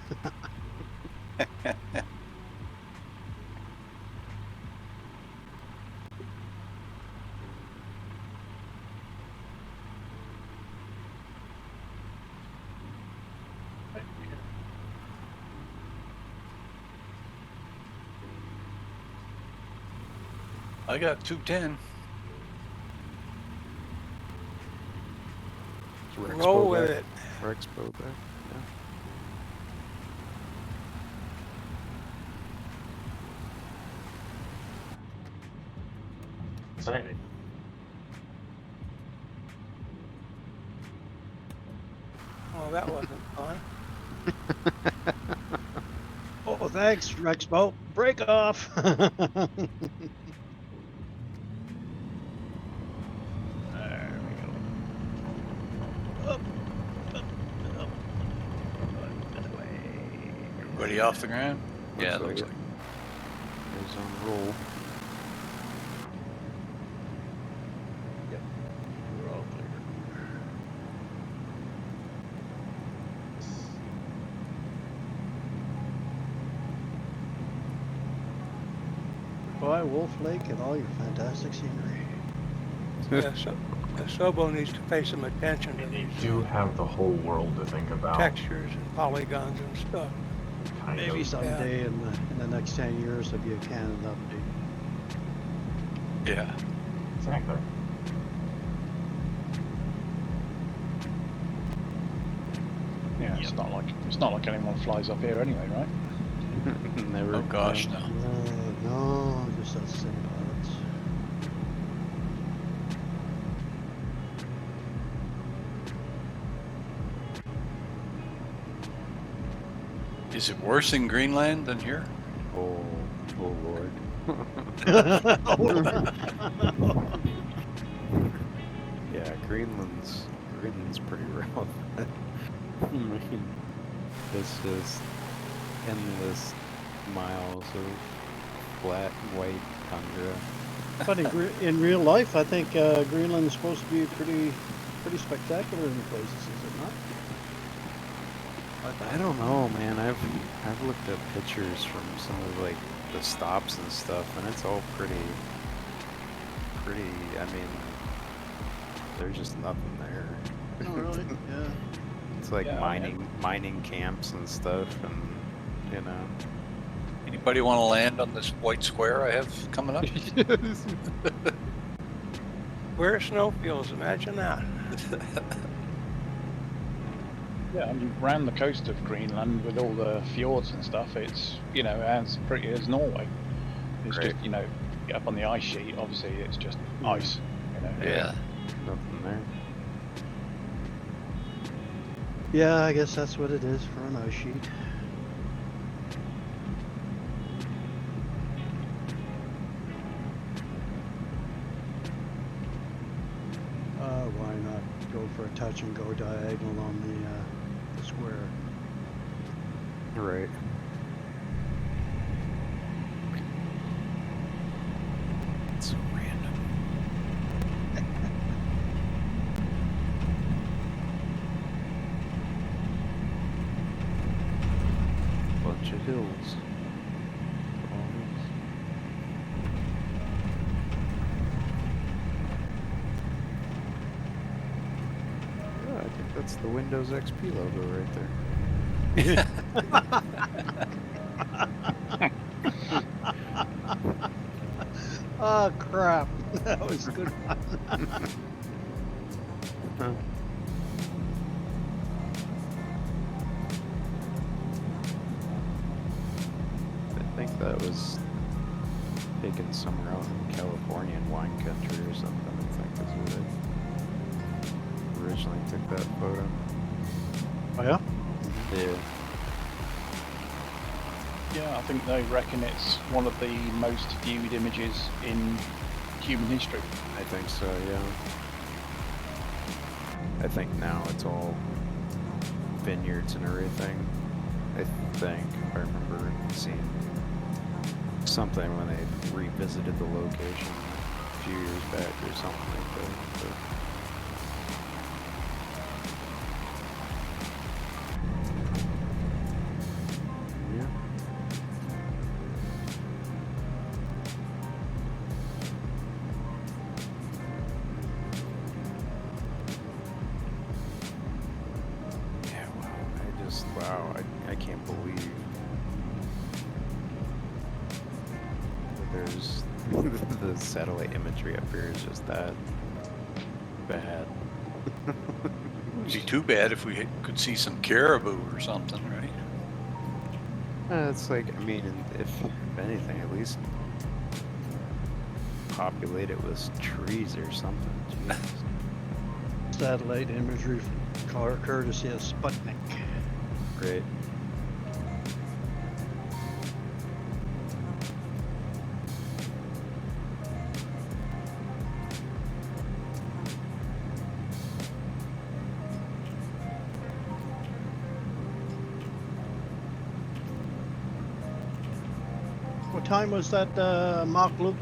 I got 210.
Is Rexpo
Roll with
back?
it.
Rexpo back? Yeah.
Exciting.
Oh, that wasn't fun.
Oh, thanks, Rexpo. Break off. There we go. Up, up, up. That way.
Everybody off the ground? Yeah,
Looks
looks
like
like.
It's on roll.
We're all clear. Goodbye, Wolf Lake, and all your fantastic scenery.
Yeah, so Sobo needs to pay some attention to
You
these
do have the whole world to think about.
textures and polygons and stuff.
Kind
Maybe
of.
someday in the next 10 years there'll be a canon update.
Yeah.
Exactly.
Yeah, it's not like anyone flies up here anyway, right?
Never.
Oh gosh, no.
No, just us sim pilots.
Is it worse in Greenland than here?
Oh, oh lord. Yeah, Greenland's pretty rough. I mean, it's just endless miles of flat white tundra.
But in real life, I think Greenland's supposed to be pretty spectacular in places, is it not?
I don't know, man. I've looked at pictures from some of like the stops and stuff, and it's all pretty. I mean, there's just nothing there.
Oh, really? Yeah.
It's like
Yeah,
mining camps and stuff, and you know.
Anybody want to land on this white square I have coming up?
Where snowfields, imagine that.
Yeah, I mean, around the coast of Greenland with all the fjords and stuff, it's, as pretty as Norway. It's
Right.
just, get up on the ice sheet, obviously it's just ice,
Yeah.
Nothing there.
Yeah, I guess that's what it is for an ice sheet. Why not go for a touch and go diagonal on the square?
Right. It's so random. Bunch of hills. Yeah, I think that's the Windows XP logo right there.
Oh crap! That was a good one.
I think that was taken somewhere out in California in wine country or something. I think is where they originally took that photo.
Oh yeah.
Yeah.
Yeah, I think they reckon it's one of the most viewed images in human history.
I think so, yeah. I think now it's all vineyards and everything. I think, if I remember seeing something when they revisited the location a few years back or something like that. But yeah. Yeah, wow, I can't believe that there's The satellite imagery up here is just that bad.
It'd be too bad if we could see some caribou or something, right?
It's like, I mean, if anything, at least populate it with trees or something. Jeez.
Satellite imagery from courtesy of Sputnik.
Great.
What time was that mock loop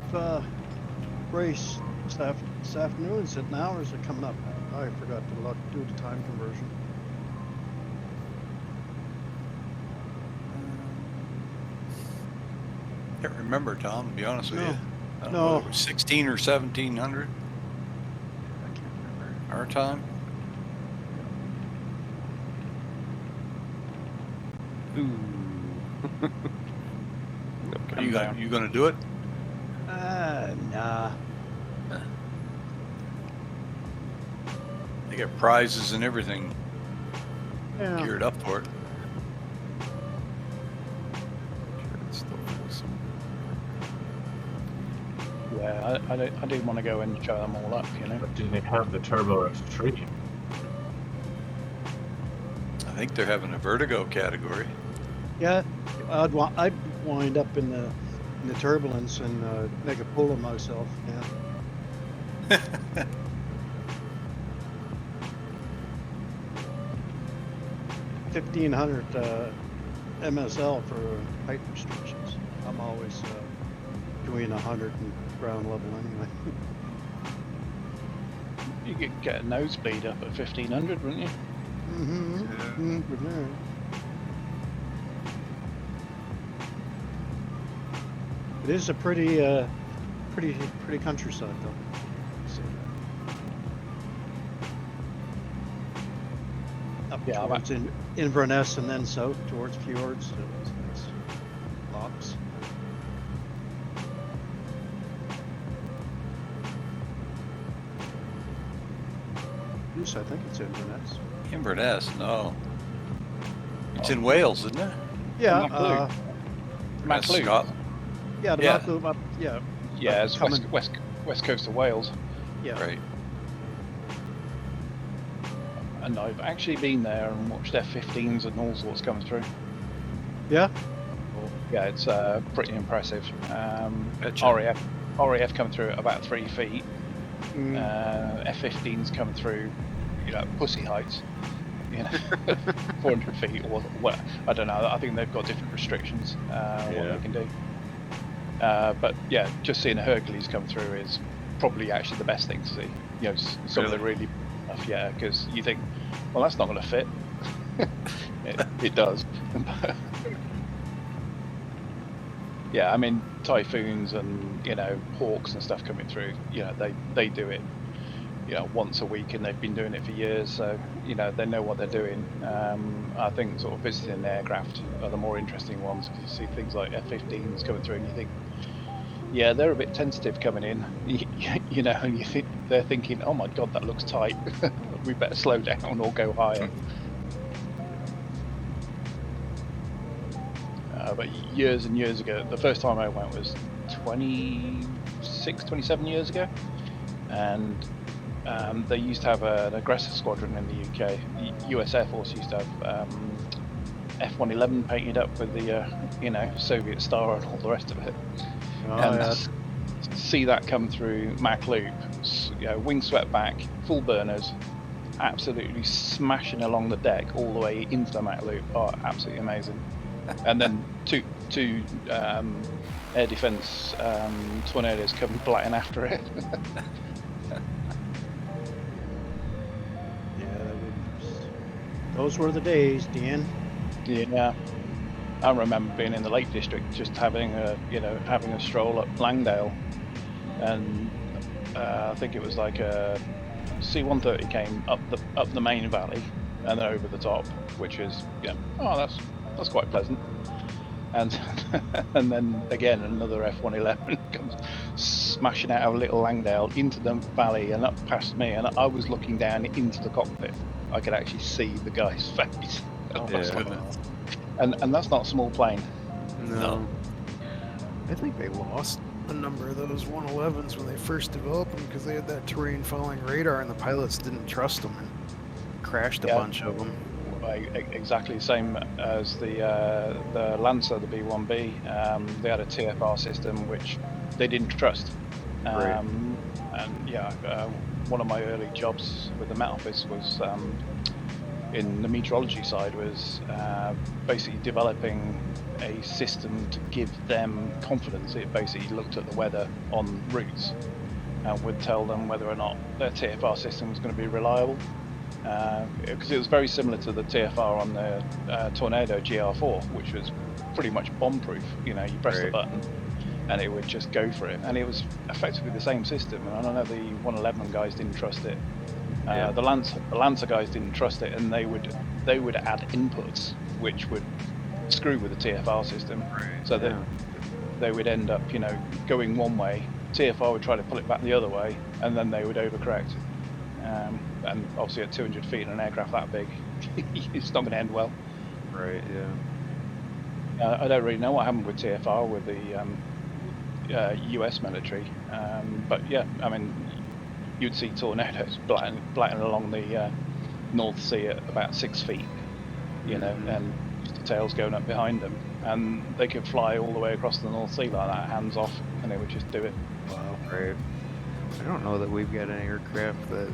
race this afternoon? Is it now or is it coming up? I forgot to do the time conversion.
Can't remember, Tom, to be honest with you. I don't
No.
know if it was 16 or 1700
I can't remember.
our time.
Ooh.
Are you going to do it?
Nah.
They got prizes and everything
Yeah.
geared up for it.
Sure, it's still full.
Yeah, I do want to go and show them all up, you know.
But do they have the Turbo Extreme?
I think they're having a vertigo category.
Yeah. I'd wind up in the turbulence and make a fool of myself. Yeah. 1500 MSL for height restrictions. I'm always between 100 and ground level anyway.
You could get a nosebleed up at 1500, wouldn't you?
It is a pretty countryside though. So, up
Yeah,
towards Inverness and then south towards fjords. So it's nice. Lochs. Goose, I think it's Inverness.
Inverness, no. It's in Wales, isn't it?
Yeah.
Maclou.
That's
Maclou.
Scotland.
Yeah. The
Yeah.
Maclou up. Yeah.
Yeah, it's
coming-
west coast of Wales.
Yeah.
Right.
And I've actually been there and watched F-15s and all sorts coming through.
Yeah.
Yeah, it's pretty impressive.
Gotcha.
RAF coming through at about 3 feet.
Mm.
F-15s coming through, you know, pussy heights. You know, 400 feet or what? I don't know. I think they've got different restrictions what they can do. But yeah, just seeing a Hercules come through is probably actually the best thing to see. You know, some of the really stuff, yeah, because you think, well, that's not going to fit. it does. Yeah, I mean, typhoons and, you know, hawks and stuff coming through, you know, they do it, you know, once a week, and they've been doing it for years, so, you know, they know what they're doing. I think sort of visiting aircraft are the more interesting ones, because you see things like F-15s coming through and you think, yeah, they're a bit tentative coming in, you know, and you think they're thinking, oh my god, that looks tight, we better slow down or go higher. But years and years ago, the first time I went was 27 years ago, and they used to have an aggressor squadron in the UK. The US Air Force used to have F-111 painted up with the you know, Soviet star and all the rest of it.
Oh,
And
yeah.
see that come through Mach Loop, you know, wing swept back, full burners, absolutely smashing along the deck all the way into the Mach Loop. Oh, absolutely amazing. And then two air defense tornadoes come blatting after it.
Yeah, those were the days, Dan.
Yeah, I remember being in the Lake District, just having a stroll up Langdale, and I think it was like a C-130 came up the main valley and then over the top, which is, yeah, oh, that's quite pleasant. And and then again another F-111 comes smashing out of Little Langdale into the valley and up past me, and I was looking down into the cockpit. I could actually see the guy's face.
Oh
Yeah.
my goodness.
And that's not a small plane.
No. I think they lost a number of those 111s when they first developed them because they had that terrain following radar and the pilots didn't trust them and crashed a
Yeah.
bunch of them.
Exactly the same as the Lancer, the B1B. They had a TFR system which they didn't trust.
Right.
And yeah, one of my early jobs with the Met Office was in the meteorology side was basically developing a system to give them confidence. It basically looked at the weather on routes and would tell them whether or not their TFR system was going to be reliable. Because it was very similar to the TFR on the Tornado GR4, which was pretty much bomb-proof. You know, you press the button and it would just go for it. And it was effectively the same system. And I know the 111 guys didn't trust it. The Lancer guys didn't trust it, and they would add inputs which would screw with the TFR system. So they would end up, you know, going one way. TFR would try to pull it back the other way, and then they would overcorrect. And obviously at 200 feet in an aircraft that big, it's not going to end well.
Right,
yeah. I don't really know what happened with TFR with the US military, but yeah, I mean, you'd see tornadoes blatting along the North Sea at about 6 feet, you know, and the tails going up behind them, and they could fly all the way across the North Sea like that, hands off, and they would just do it.
Wow. Right. I don't know that we've got any aircraft that,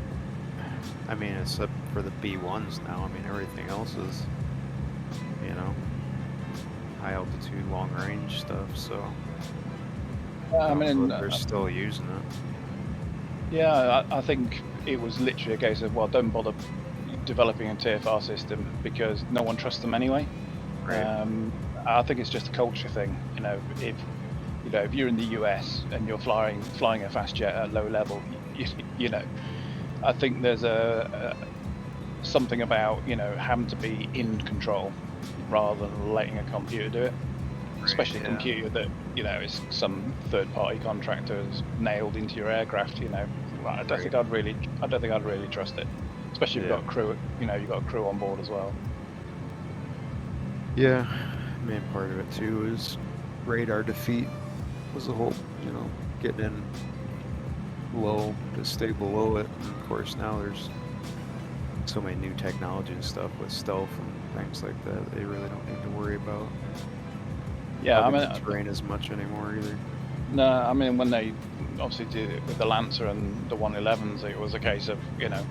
I mean, except for the B1s now, I mean, everything else is, you know, high altitude, long range stuff, so
I mean,
they're still using it.
Yeah, I think it was literally a case of, well, don't bother developing a TFR system because no one trusts them anyway.
Right.
I think it's just a culture thing. You know, if you're in the US and you're flying a fast jet at low level, you know, I think there's something about, you know, having to be in control rather than letting a computer do it. Especially a computer that, you know, is some third-party contractor has nailed into your aircraft. You know, I don't think I'd really trust it. Especially if you've got a crew. You know, you've got a crew on board as well.
Yeah, I mean, part of it too is radar defeat was the whole, you know, getting in low to stay below it. And of course, now there's so many new technology and stuff with stealth and things like that. They really don't need to worry about.
Yeah, I mean,
terrain as much anymore either.
No, I mean, when they obviously did it with the Lancer and the 111s, it was a case of, you know,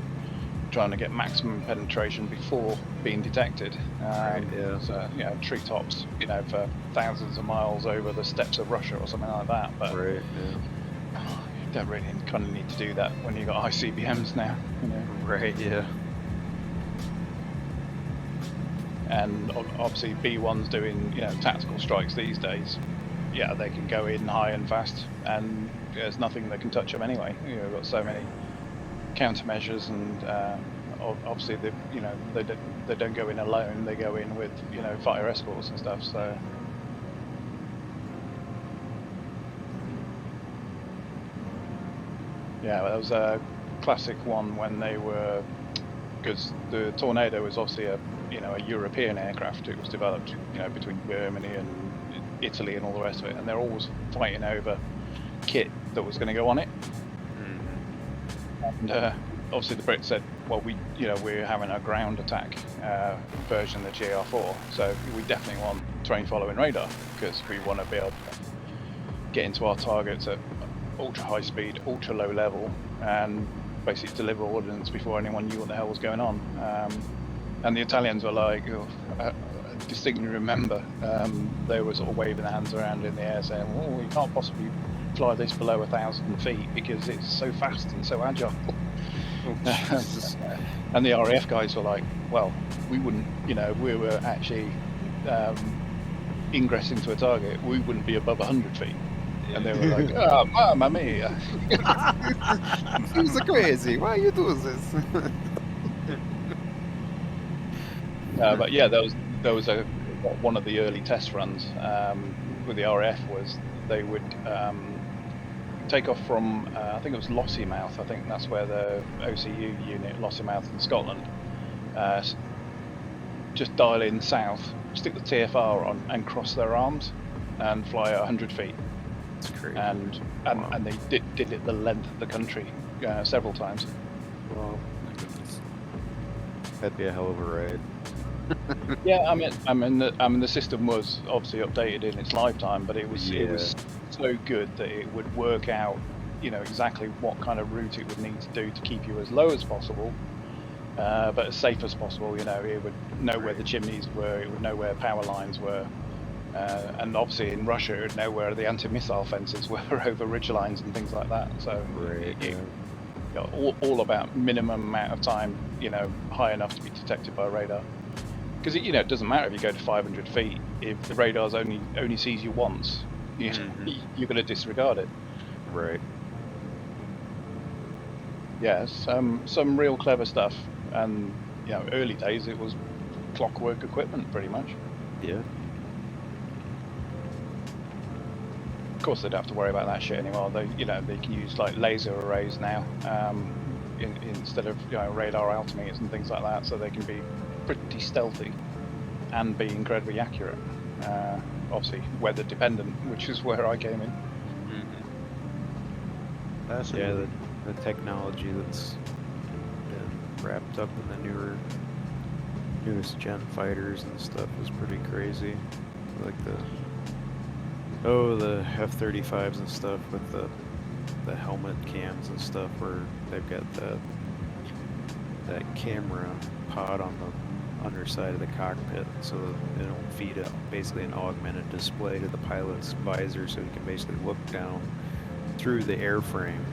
trying to get maximum penetration before being detected. So, you know, treetops, you know, for thousands of miles over the steppes of Russia or something like that. But you don't really kind of need to do that when you've got ICBMs now, you know.
Right, yeah.
And obviously B1's doing, you know, tactical strikes these days. Yeah, they can go in high and fast, and there's nothing that can touch them anyway. You know, we've got so many countermeasures, and obviously they don't go in alone. They go in with, you know, fighter escorts and stuff. So yeah, that was a classic one when they were, because the Tornado was obviously a European aircraft. It was developed, you know, between Germany and Italy and all the rest of it, and they're always fighting over kit that was going to go on it. And obviously the Brits said, well, we're having a ground attack version of the GR4, so we definitely want terrain following radar because we want to be able to get into our targets at ultra high speed, ultra low level, and basically deliver ordnance before anyone knew what the hell was going on. And the Italians were like, I distinctly remember, they were sort of waving their hands around in the air saying, well, we can't possibly fly this below 1,000 feet because it's so fast and so agile. And the RAF guys were like, well, we wouldn't, you know, if we were actually ingressing to a target, we wouldn't be above 100 feet. And they were like, oh, mamma mia.
You're so crazy. Why you do this?
But yeah, that was one of the early test runs with the RAF was they would take off from I think it was Lossiemouth. I think that's where the OCU unit, Lossiemouth in Scotland, just dial in south, stick the TFR on, and cross their arms, and fly at 100 feet.
It's crazy.
And they did it the length of the country several times.
Well, that'd be a hell of a ride.
Yeah, I mean the system was obviously updated in its lifetime, but it was so good that it would work out, you know, exactly what kind of route it would need to do to keep you as low as possible, but as safe as possible. You know, it would know where the chimneys were, it would know where power lines were, and obviously in Russia it would know where the anti-missile fences were over ridge lines and things like that. So all about minimum amount of time, you know, high enough to be detected by radar. Because you know, it doesn't matter if you go to 500 feet if the radar's only sees you once. You're going to disregard it.
Right.
Yeah, some real clever stuff, and you know, early days it was clockwork equipment pretty much.
Yeah.
Of course, they'd have to worry about that shit anymore. They can use like laser arrays now instead of, you know, radar altimeters and things like that, so they can be pretty stealthy and be incredibly accurate. Obviously weather dependent, which is where I came in.
Yeah, the technology that's been wrapped up in the newest gen fighters and stuff is pretty crazy. Like the F-35s and stuff with the helmet cams and stuff, where they've got that camera pod on the underside of the cockpit, so that it'll feed basically an augmented display to the pilot's visor, so he can basically look down through the airframe.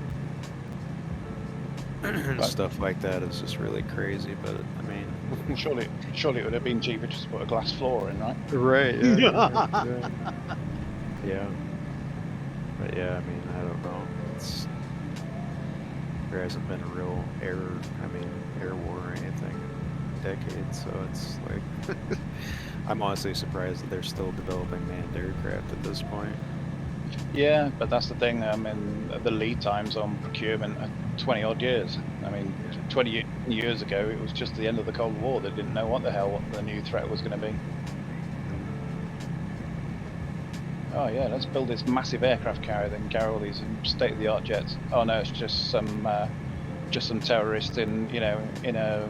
And stuff like that is just really crazy, but I mean,
surely it would have been cheaper just to put a glass floor in, right?
Right. Yeah. Yeah. But yeah, I mean, I don't know. There hasn't been a real air war or anything in decades, so it's like I'm honestly surprised that they're still developing manned aircraft at this point.
Yeah, but that's the thing. I mean, the lead times on procurement are 20 odd years. I mean, 20 years ago, it was just the end of the Cold War. They didn't know what the new threat was going to be. Oh yeah, let's build this massive aircraft carrier that can carry all these state-of-the-art jets. Oh no, it's just some terrorist in a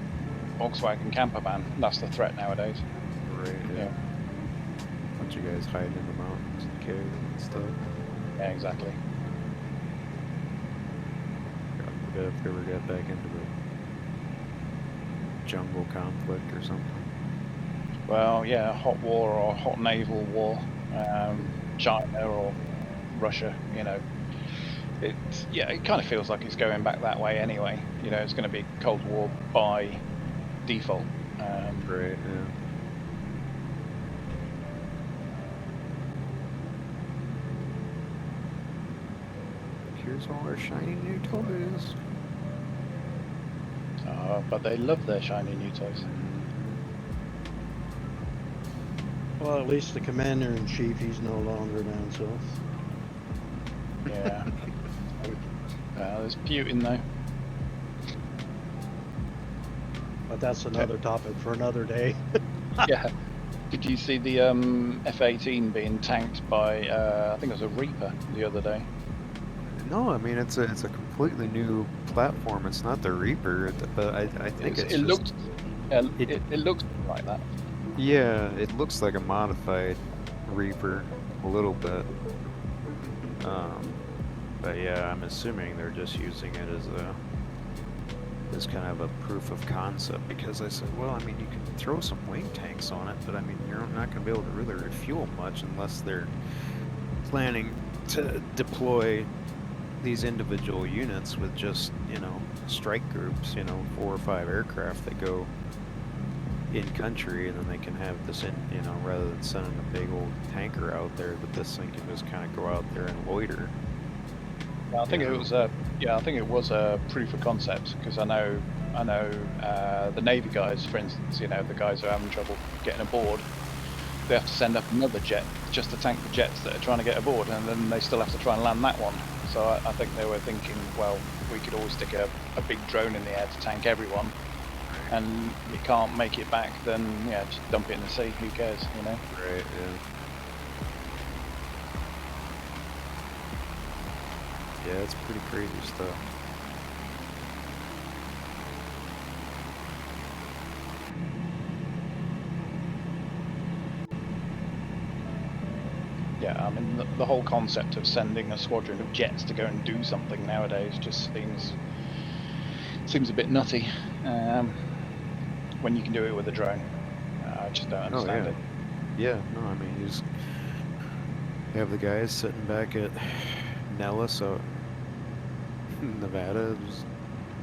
Volkswagen camper van. That's the threat nowadays.
Right. Yeah. Bunch of guys hiding in the mountains and caves and stuff.
Yeah, exactly.
God forbid if we ever get back into the jungle conflict or something.
Well, yeah, hot war or hot naval war. China or Russia, you know, it kind of feels like it's going back that way anyway. You know, it's going to be Cold War by default.
Right. Yeah. Here's all our shiny new toys.
But they love their shiny new toys.
Well, at least the commander-in-chief, he's no longer down south.
Yeah. There's Putin though.
But that's another topic for another day.
Yeah. Did you see the F-18 being tanked by I think it was a Reaper the other day?
No, I mean it's a completely new platform. It's not the Reaper, but I think it
looked like that.
Yeah, it looks like a modified Reaper a little bit. But yeah, I'm assuming they're just using it as kind of a proof of concept, because I said, well, I mean, you can throw some wing tanks on it, but I mean, you're not going to be able to really refuel much unless they're planning to deploy these individual units with just, you know, strike groups, you know, 4 or 5 aircraft that go in country, and then they can have this in, you know, rather than sending a big old tanker out there, that this thing can just kind of go out there and loiter.
I think it was a proof of concept, because I know the Navy guys, for instance, you know, the guys who are having trouble getting aboard, they have to send up another jet just to tank the jets that are trying to get aboard, and then they still have to try and land that one. So I think they were thinking, well, we could always stick a big drone in the air to tank everyone, and we can't make it back, then yeah, just dump it in the sea. Who cares, you know?
Right, yeah. Yeah, it's pretty crazy stuff.
Yeah, I mean, the whole concept of sending a squadron of jets to go and do something nowadays just seems a bit nutty. When you can do it with a drone, I just don't understand it.
Yeah, no, I mean, you just have the guys sitting back at Nellis, Nevada, just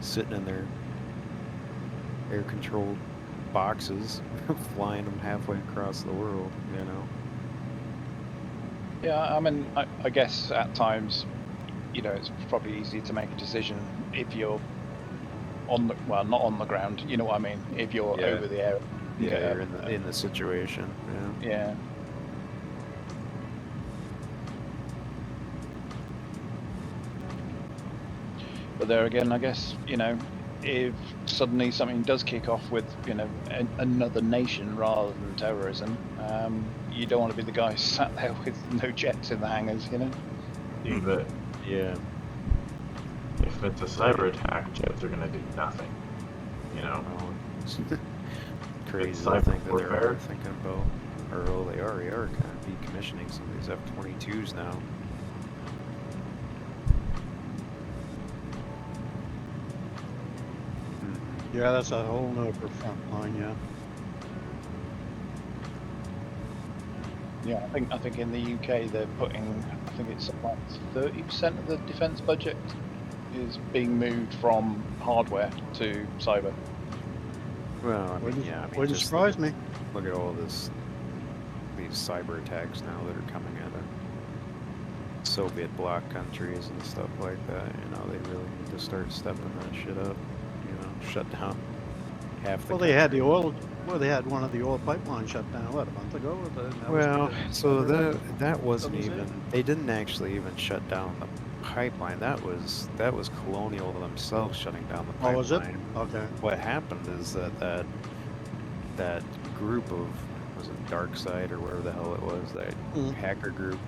sitting in their air-controlled boxes, flying them halfway across the world, you know?
Yeah, I mean, I guess at times, you know, it's probably easy to make a decision if you're on the, well, not on the ground, you know what I mean? If you're
Yeah.
over the air.
Yeah, you're in the situation, yeah.
Yeah. But there again, I guess, you know, if suddenly something does kick off with, you know, another nation rather than terrorism, you don't want to be the guy sat there with no jets in the hangars, you know?
But
Yeah.
if it's a cyber attack, jets are going to do nothing. You know?
It's crazy
It's
to
cyber
think that they're
warfare.
thinking about, or well, they already are kind of decommissioning some of these F-22s now.
Yeah, that's a whole nother front line, yeah.
Yeah, I think in the UK they're putting, I think it's like 30% of the defence budget is being moved from hardware to cyber.
Well, I mean, yeah, I mean,
Wouldn't
just
surprise me.
look at all these cyber attacks now that are coming out of Soviet bloc countries and stuff like that. You know, they really need to start stepping that shit up. You know, shut down half the.
Well, they had the oil. Well, they had one of the oil pipelines shut down what, a month ago.
Well, so that wasn't
was
even. They didn't actually even shut down the pipeline. That was Colonial themselves shutting down the pipeline.
Oh, was it? Okay.
What happened is that group of, was it DarkSide or whatever the hell it was, that hacker group,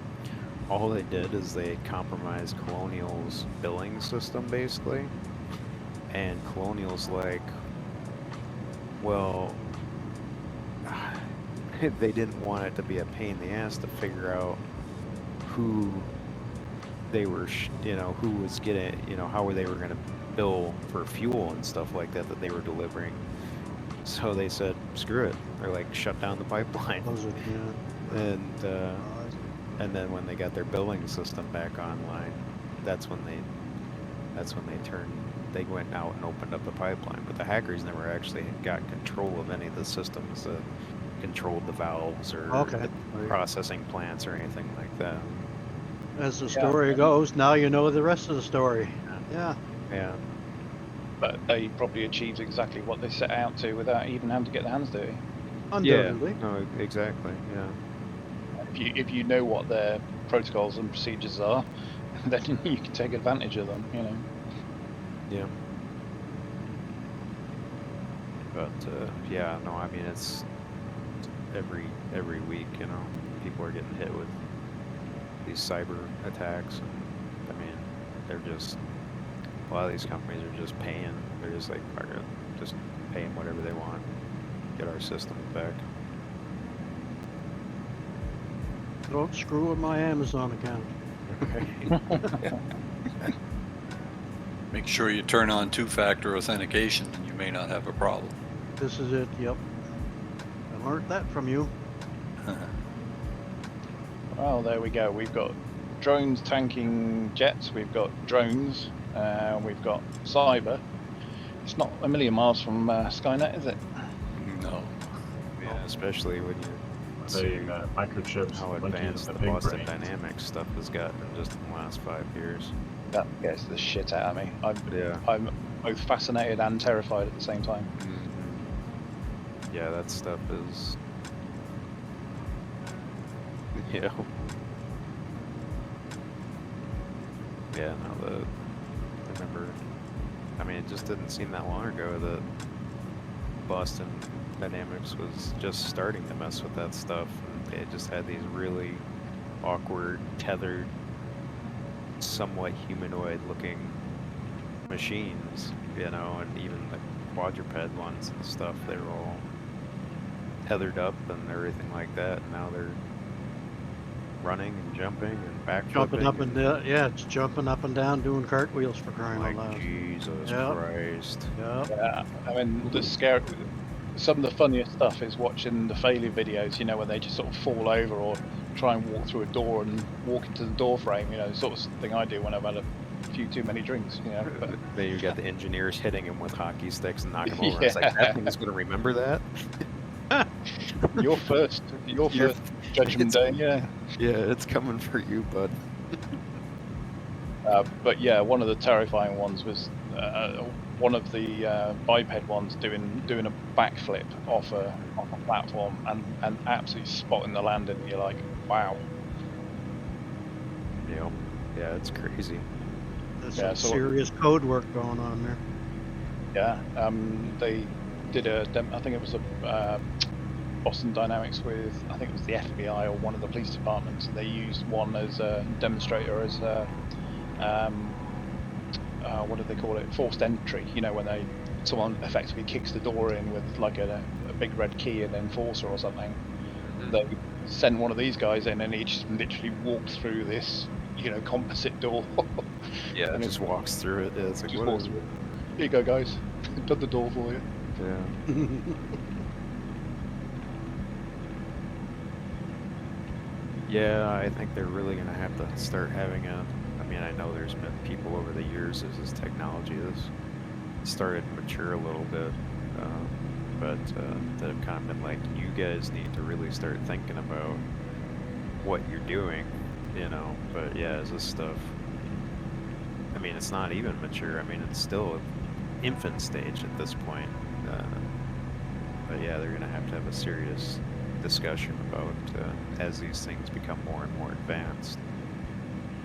all they did is they compromised Colonial's billing system basically, and Colonial's like, well, they didn't want it to be a pain in the ass to figure out who they were, you know, who was getting, you know, how they were going to bill for fuel and stuff like that they were delivering. So they said, screw it. They're like, shut down the pipeline.
Yeah.
And then when they got their billing system back online, that's when they went out and opened up the pipeline. But the hackers never actually got control of any of the systems that controlled the valves or the processing plants or anything like that.
As the story goes, now you know the rest of the story. Yeah.
Yeah.
But they probably achieved exactly what they set out to without even having to get their hands dirty.
Undoubtedly.
Yeah. No, exactly. Yeah.
If you know what their protocols and procedures are, then you can take advantage of them, you know.
Yeah. But yeah, no, I mean, it's every week, you know, people are getting hit with these cyber attacks, and I mean, they're just, a lot of these companies are just paying. They're just like, fuck it, just pay them whatever they want, get our systems back.
Don't screw with my Amazon account.
Make sure you turn on two-factor authentication, and you may not have a problem.
This is it. Yep. I learned that from you.
Well, there we go. We've got drones tanking jets. We've got drones. We've got cyber. It's not a million miles from Skynet, is it?
No.
Yeah, especially when you
So you got microchips,
how
linking
advanced
the
the
big
Boston
brains.
Dynamics stuff has gotten just in the last 5 years.
That gets the shit out of me.
Yeah.
I'm both fascinated and terrified at the same time.
Mm-hmm. Yeah, that stuff is, you know, Yeah, no, I remember, I mean, it just didn't seem that long ago that Boston Dynamics was just starting to mess with that stuff, and they just had these really awkward, tethered, somewhat humanoid-looking machines, you know, and even the quadruped ones and stuff, they were all tethered up and everything like that, and now they're running and jumping and backflipping.
Jumping up and down, yeah, it's jumping up and down, doing cartwheels for crying out
like,
loud.
Jesus
Yep.
Christ.
Yep.
Yeah, I mean, some of the funniest stuff is watching the failure videos, you know, where they just sort of fall over or try and walk through a door and walk into the door frame, you know, the sort of thing I do when I've had a few too many drinks, you know. But
Then you got the engineers hitting him with hockey sticks and knocking him over.
Yeah.
It's like, that thing's going to remember that?
your first judgment day, yeah.
Yeah, it's coming for you, bud.
But yeah, one of the terrifying ones was one of the biped ones doing a backflip off a platform and absolutely spotting the landing. You're like, wow.
Yeah, yeah, it's crazy.
There's
Yeah,
some
so-
serious code work going on there.
Yeah, they did I think it was a Boston Dynamics with, I think it was the FBI or one of the police departments, and they used one as a demonstrator as what do they call it? Forced entry. You know, when someone effectively kicks the door in with like a big red key and enforcer or something. They send one of these guys in, and he just literally walked through this, you know, composite door.
Yeah,
And
it just walks through it. Yeah, it's like,
just
what
walks
is
through it. Here you go, guys. Done the door for you.
Yeah. Yeah, I think they're really going to have to start having I mean, I know there's been people over the years as this technology has started to mature a little bit, but that have kind of been like, you guys need to really start thinking about what you're doing, you know. But yeah, as this stuff, I mean, it's not even mature. I mean, it's still an infant stage at this point. But yeah, they're going to have a serious discussion about as these things become more and more advanced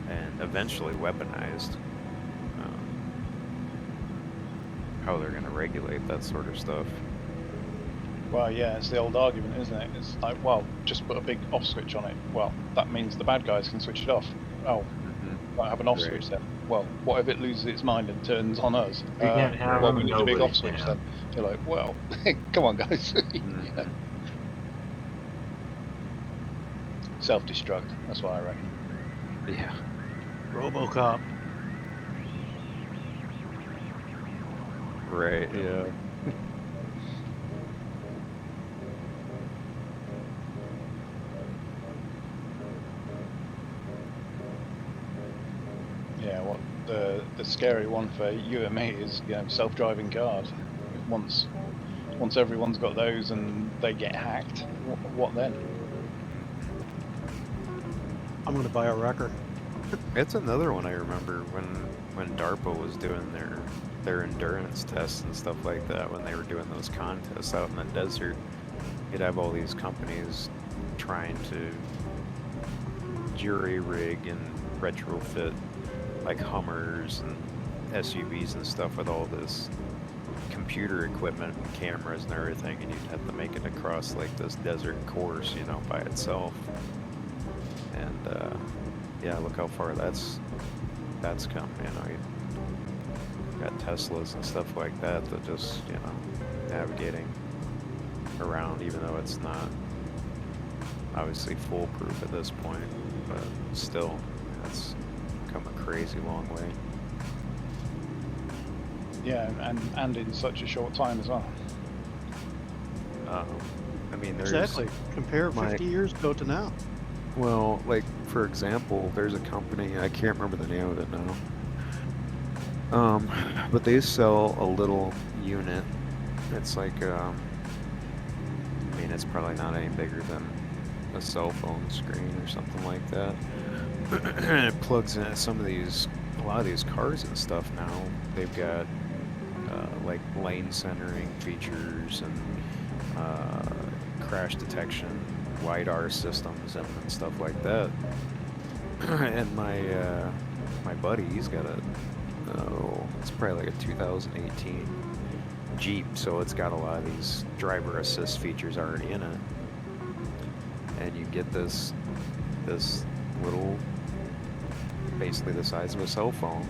and eventually weaponized, how they're going to regulate that sort of stuff.
Well, yeah, it's the old argument, isn't it? It's like, well, just put a big off switch on it. Well, that means the bad guys can switch it off. Oh, might have an off switch then. Well, what if it loses its mind and turns on us?
You can't have
well,
them,
we need a big
nobody
off switch
can.
then. You're like, well, come on, guys. Yeah. Self-destruct. That's what I reckon.
Yeah.
RoboCop.
Right, yeah.
Yeah, what the scary one for you and me is, you know, self-driving cars. Once everyone's got those and they get hacked, what then?
I'm gonna buy a wrecker.
It's another one I remember when DARPA was doing their endurance tests and stuff like that, when they were doing those contests out in the desert. You'd have all these companies trying to jury rig and retrofit like Hummers and SUVs and stuff with all this computer equipment and cameras and everything, and you'd have to make it across like this desert course, you know, by itself. And yeah, look how far that's come. You know, you got Teslas and stuff like that that just, you know, navigating around, even though it's not obviously foolproof at this point, but still, that's come a crazy long way.
Yeah, and in such a short time as well.
I mean, there's
Exactly. Compare 50 years ago to now.
Well, like, for example, there's a company, I can't remember the name of it now, but they sell a little unit. It's like, I mean, it's probably not any bigger than a cell phone screen or something like that. And it plugs in a lot of these cars and stuff now. They've got, like, lane centering features and crash detection, LiDAR systems and stuff like that. And my buddy, he's got a, it's probably like a 2018 Jeep, so it's got a lot of these driver assist features already in it. And you get this little, basically the size of a cell phone,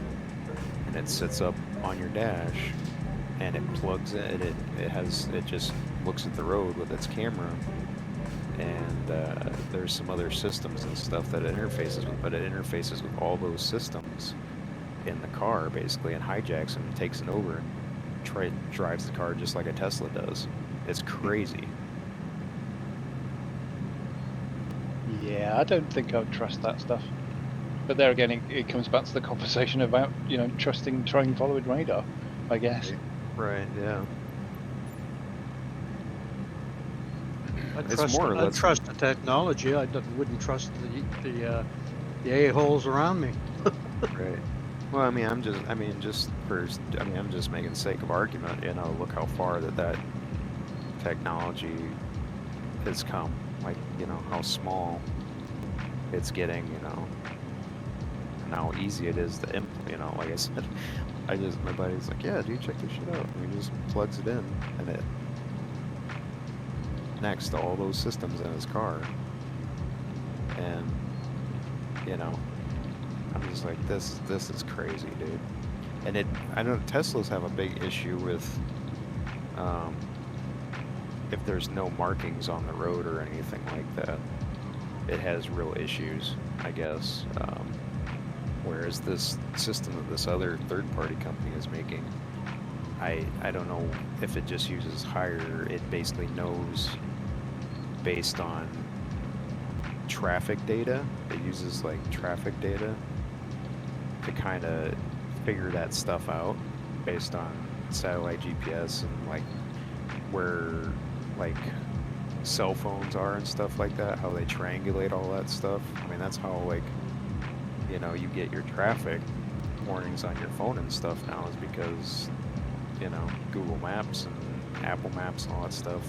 and it sits up on your dash, and it plugs in. It just looks at the road with its camera, and there's some other systems and stuff that it interfaces with, but it interfaces with all those systems in the car basically, and hijacks them and takes it over and drives the car just like a Tesla does. It's crazy.
Yeah, I don't think I would trust that stuff. But there again, it comes back to the conversation about, you know, trusting train following radar, I guess.
Right, yeah.
I'd trust the technology. Wouldn't trust the a-holes around me.
Right. Well, I mean, I'm just making sake of argument, you know, look how far that technology has come. Like, you know, how small it's getting, you know, and how easy it is to implement, you know, like I said, my buddy's like, yeah, dude, check this shit out. And he just plugs it in, and it connects to all those systems in his car. And, you know, I'm just like, this is crazy, dude. And I know Teslas have a big issue with, if there's no markings on the road or anything like that, it has real issues, I guess. Whereas this system that this other third-party company is making, I don't know if it just uses it basically knows based on traffic data. It uses like traffic data to kind of figure that stuff out based on satellite GPS and like where like cell phones are and stuff like that, how they triangulate all that stuff. I mean, that's how, like, you know, you get your traffic warnings on your phone and stuff now, is because, you know, Google Maps and Apple Maps and all that stuff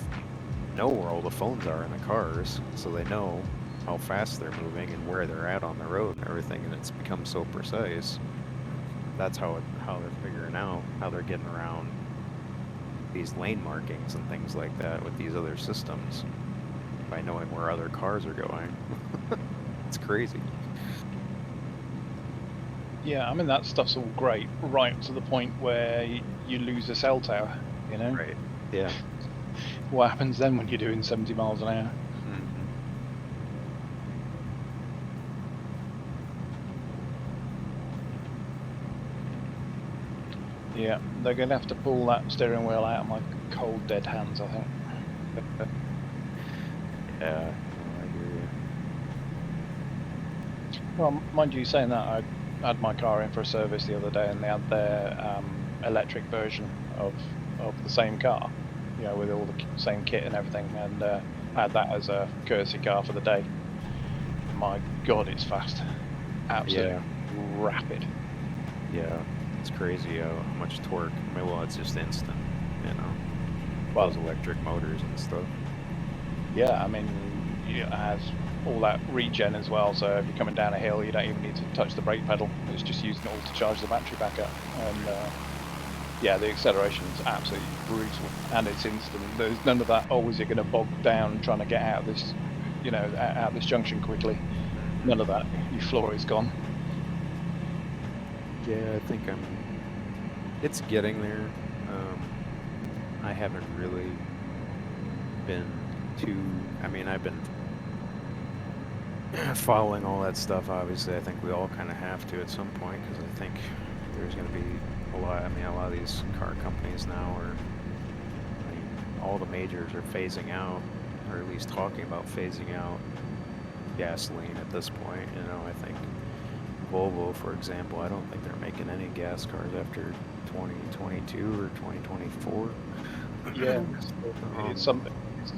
know where all the phones are in the cars, so they know how fast they're moving and where they're at on the road and everything, and it's become so precise. That's how they're figuring out how they're getting around these lane markings and things like that with these other systems by knowing where other cars are going. It's crazy.
Yeah, I mean, that stuff's all great, right to the point where you lose a cell tower, you know?
Right, yeah.
What happens then when you're doing 70 miles an hour? Yeah, they're going to have to pull that steering wheel out of my cold, dead hands, I think.
Yeah, I hear you.
Well, mind you, saying that, I had my car in for a service the other day, and they had their electric version of the same car, you know, with all the same kit and everything, and I had that as a courtesy car for the day. My God, it's fast. Absolutely rapid.
Yeah. It's crazy how much torque. I mean, well, it's just instant, you know.
Well,
those electric motors and stuff.
Yeah, I mean, it has all that regen as well. So if you're coming down a hill, you don't even need to touch the brake pedal. It's just using it all to charge the battery back up. And yeah, the acceleration is absolutely brutal, and it's instant. There's none of that. Oh, is it going to bog down trying to get out of this, you know, out of this junction quickly? None of that. Your floor is gone.
Yeah, I think it's getting there. I haven't really been I mean, I've been following all that stuff, obviously. I think we all kind of have to at some point, because I think there's going to be a lot of these car companies now all the majors are phasing out, or at least talking about phasing out gasoline at this point. You know, I think Volvo, for example, I don't think they're making any gas cars after 2022 or 2024.
Yeah, it's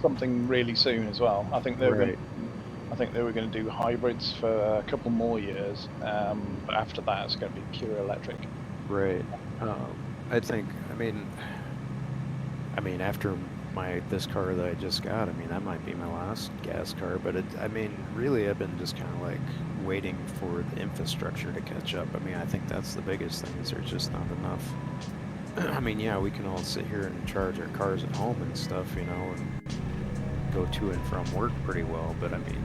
something really soon as well. I think they were going to do hybrids for a couple more years, but after that it's going to be pure electric.
Right. I think. I mean, after this car that I just got, I mean, that might be my last gas car, but I mean, really, I've been just kind of like waiting for the infrastructure to catch up. I mean, I think that's the biggest thing, is there's just not enough. I mean, yeah, we can all sit here and charge our cars at home and stuff, you know, and go to and from work pretty well, but I mean,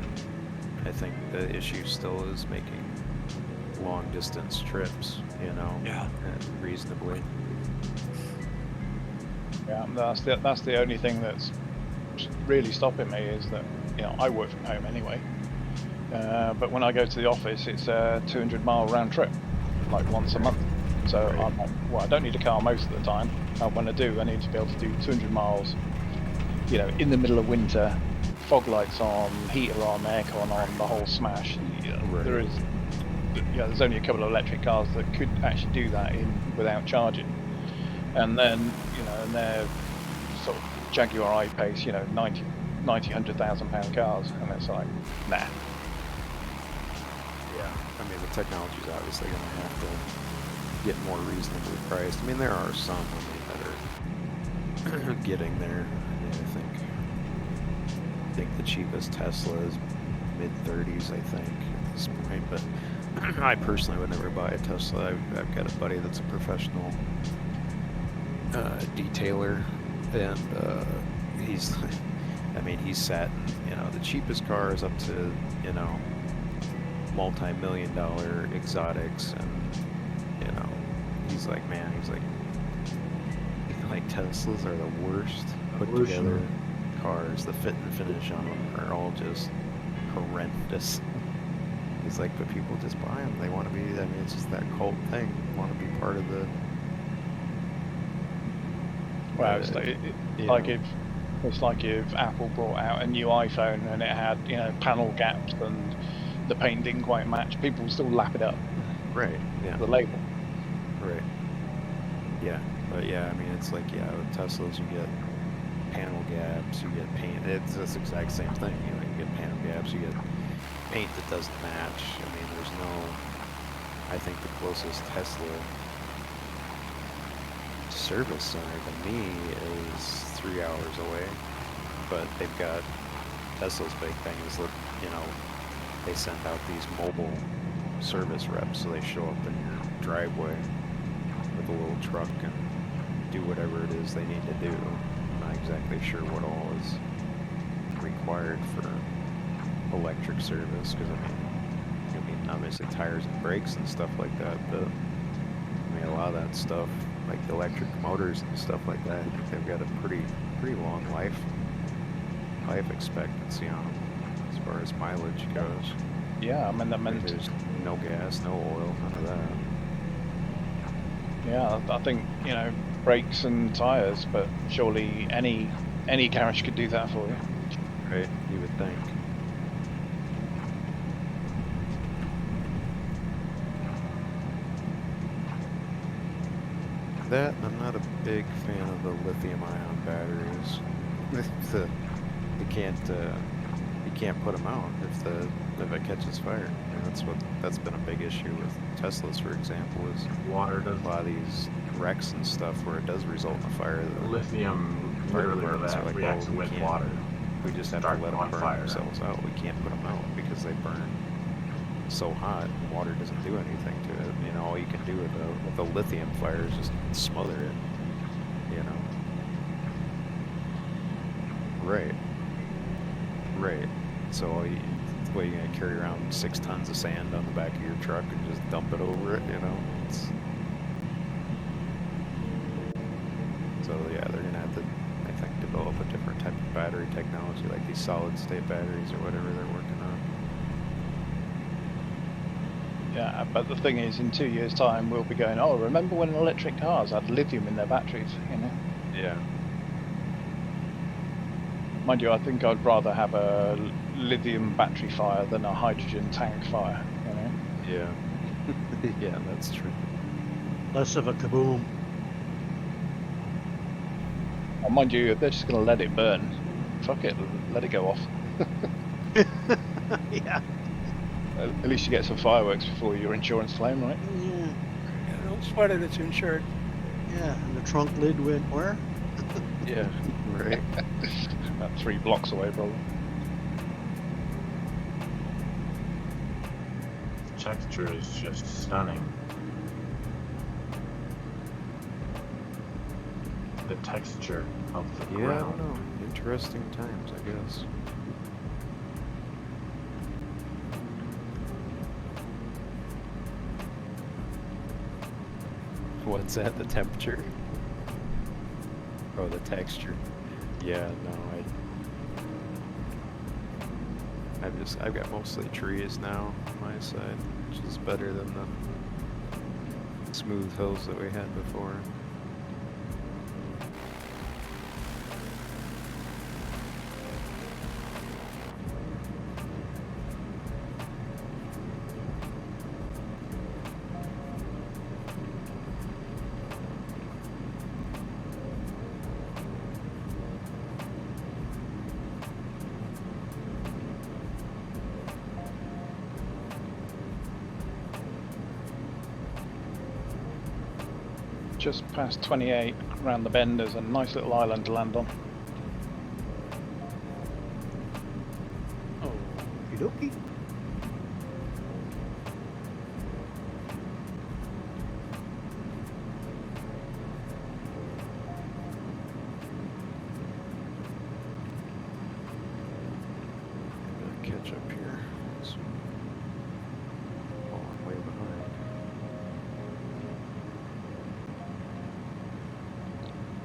I think the issue still is making long distance trips, you know,
Yeah.
reasonably.
Yeah, that's the only thing that's really stopping me, is that, you know, I work from home anyway. But when I go to the office, it's a 200-mile round trip, like once a month. So
Right.
I'm like, well, I don't need a car most of the time. And when I do, I need to be able to do 200 miles, you know, in the middle of winter, fog lights on, heater on, aircon on, the whole smash.
Right.
There is, yeah, there's only a couple of electric cars that could actually do that without charging. And then, you know, and they're sort of Jaguar I-Pace, you know, 90, 100,000 pound cars, and it's like, nah.
Yeah, I mean, the technology's obviously going to have to get more reasonably priced. I mean, there are some, I mean, that are getting there. I mean, I think the cheapest Tesla is mid-30s, I think, at this point. But I personally would never buy a Tesla. I've got a buddy that's a professional detailer, and he's, I mean, he's sat in, you know, the cheapest cars up to, you know, multi-million-dollar exotics, and, you know, he's like, man, he's like Teslas are the worst put together cars. The fit and finish on them are all just horrendous. He's like, but people just buy them. They want to be, I mean, it's just that cult thing. They want to be part of the...
Well, it's like if Apple brought out a new iPhone and it had, you know, panel gaps and the paint didn't quite match, people would still lap it up.
Right, yeah.
The label.
Right. Yeah, but yeah, I mean, it's like, yeah, with Teslas you get panel gaps, you get paint, it's this exact same thing, you know, you get panel gaps, you get paint that doesn't match. I mean, there's no, I think the closest Tesla service center to me is 3 hours away, but they've got, Tesla's big thing is that, you know, they send out these mobile service reps, so they show up in your driveway with a little truck and do whatever it is they need to do. I'm not exactly sure what all is required for electric service, because I mean obviously tires and brakes and stuff like that, but I mean a lot of that stuff, like the electric motors and stuff like that, I think they've got a pretty long life expectancy on them as far as mileage goes.
Yeah, I mean,
there's no gas, no oil, none of that.
Yeah, I think, you know, brakes and tires, but surely any garage could do that for you.
Right, you would think. That, I'm not a big fan of the lithium-ion batteries. You can't put them out if it catches fire. I mean, that's been a big issue with Teslas, for example, is
Water does
a lot of these wrecks and stuff where it does result in a fire. The
lithium
fire
literally
departments are like,
reacts
well,
with
we
water.
We just have to
Start
let them
on
burn
fire.
themselves out. We can't put them out because they burn so hot. Water doesn't do anything to it. You know, all you can do with a lithium fire is just smother it. You know. Right. So what, are you gonna carry around 6 tons of sand on the back of your truck and just dump it over it? You know. So yeah, they're gonna have to, I think, develop a different type of battery technology, like these solid-state batteries or whatever they're working on.
Yeah, but the thing is, in 2 years' time, we'll be going, oh, remember when electric cars had lithium in their batteries, you know?
Yeah.
Mind you, I think I'd rather have a lithium battery fire than a hydrogen tank fire, you know?
Yeah. Yeah, that's true.
Less of a kaboom.
Well, mind you, if they're just going to let it burn, fuck it, let it go off.
Yeah.
At least you get some fireworks before your insurance claim, right?
Yeah.
Yeah, don't sweat it, it's insured.
Yeah, and the trunk lid went where?
Yeah. Right.
About 3 blocks away, probably.
The texture is just stunning. The texture of the
Yeah, I
ground.
don't know. Interesting times, I guess. What's that? The temperature? Oh, the texture. Yeah, no, I've got mostly trees now on my side, which is better than the smooth hills that we had before.
Just past 28, around the bend, there's a nice little island to land on.
Oh, okie dokie.
Gotta catch up here. So, oh, I'm way behind.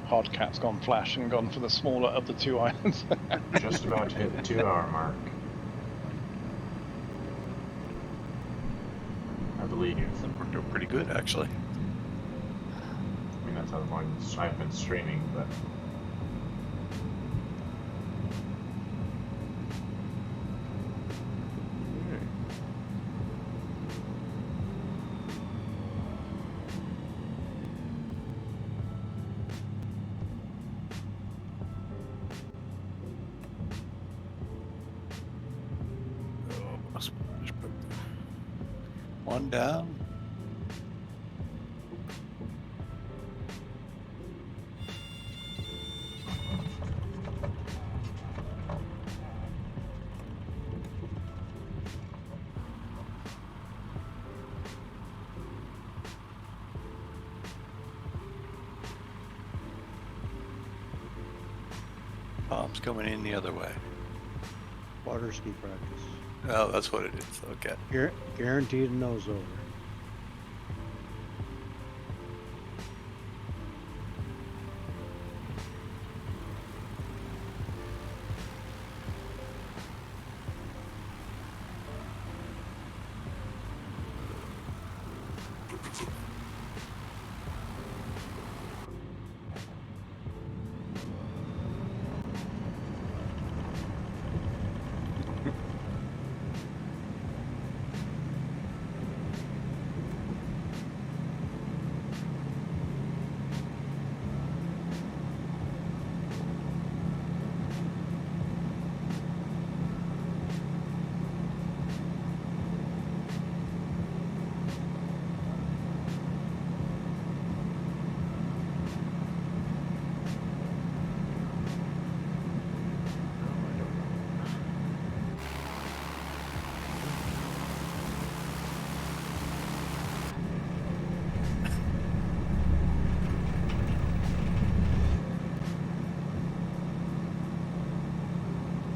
Hardcat's gone flash and gone for the smaller of the 2 islands.
Just about to hit the 2-hour mark. I believe.
We're doing pretty good, actually.
I mean, that's how long I've been streaming, but
Just put one down. Bomb's coming in the other way.
Water ski practice.
Oh, that's what it is. Okay.
Guaranteed a nose over.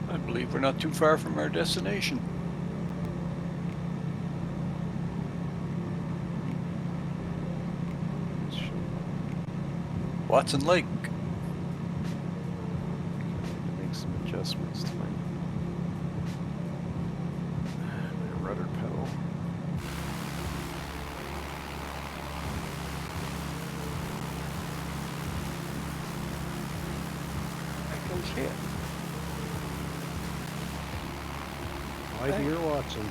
I believe we're not too far from our destination. Watson Lake.
Make some adjustments to my rudder pedal.
I can see it.
Why dear Watson?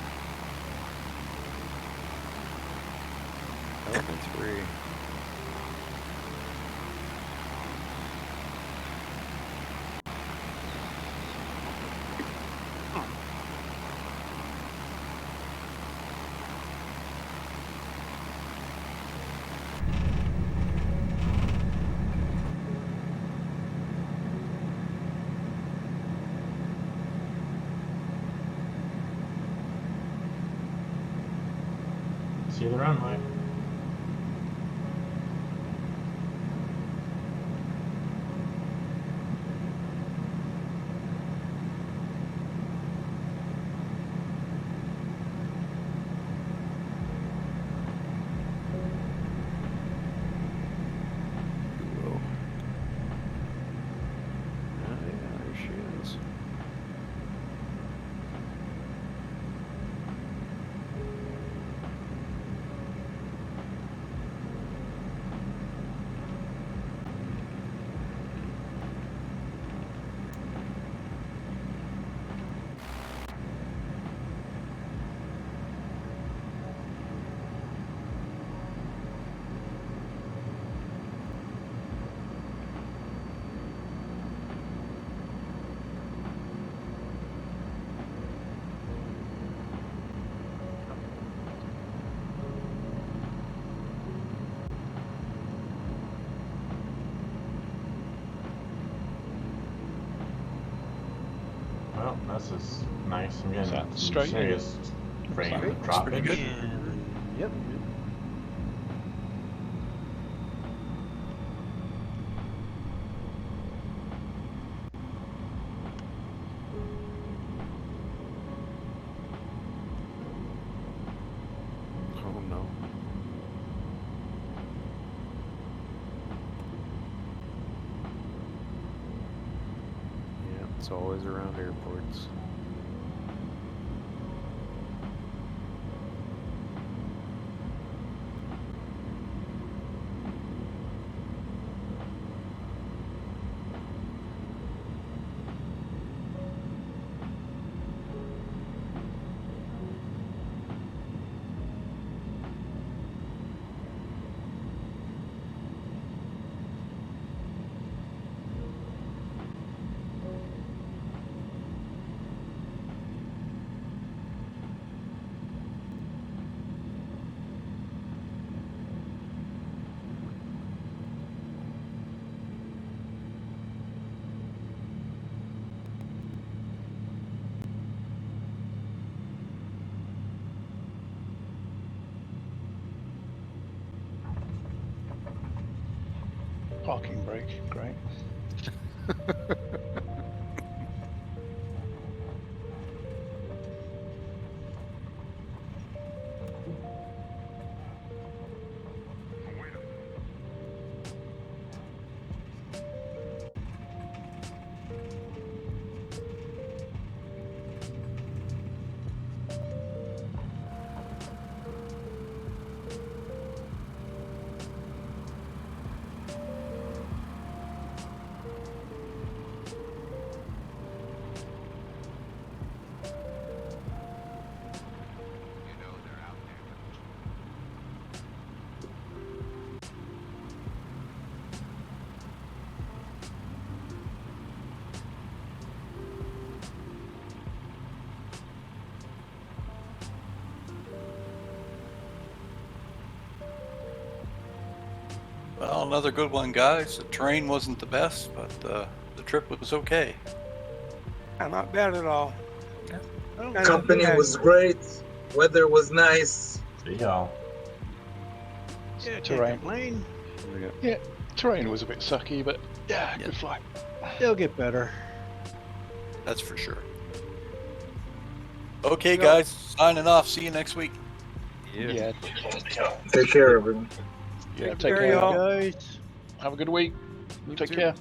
Element 3.
see the runway.
Whoa. Oh yeah, there she is.
Well, this is nice. I'm getting
that
some
straight in?
serious rain
like
and droppage.
pretty good.
Yep.
Oh no. Yeah, it's always around airports.
Parking brake, great.
Well, another good one, guys. The terrain wasn't the best, but the trip was okay.
Yeah, not bad at all.
Well,
Kind of
Company
bad.
was great. Weather was nice.
See y'all.
yeah, can't
Terrain.
complain.
Yeah, terrain was a bit sucky, but yeah,
Yeah.
good flight.
They'll get better.
That's for sure. Okay,
Yep.
guys, signing off. See you next week.
Yeah,
Take care, everyone.
yeah.
Take
Take
care,
care,
y'all.
Guys.
Have a good week.
You
Take
too.
care.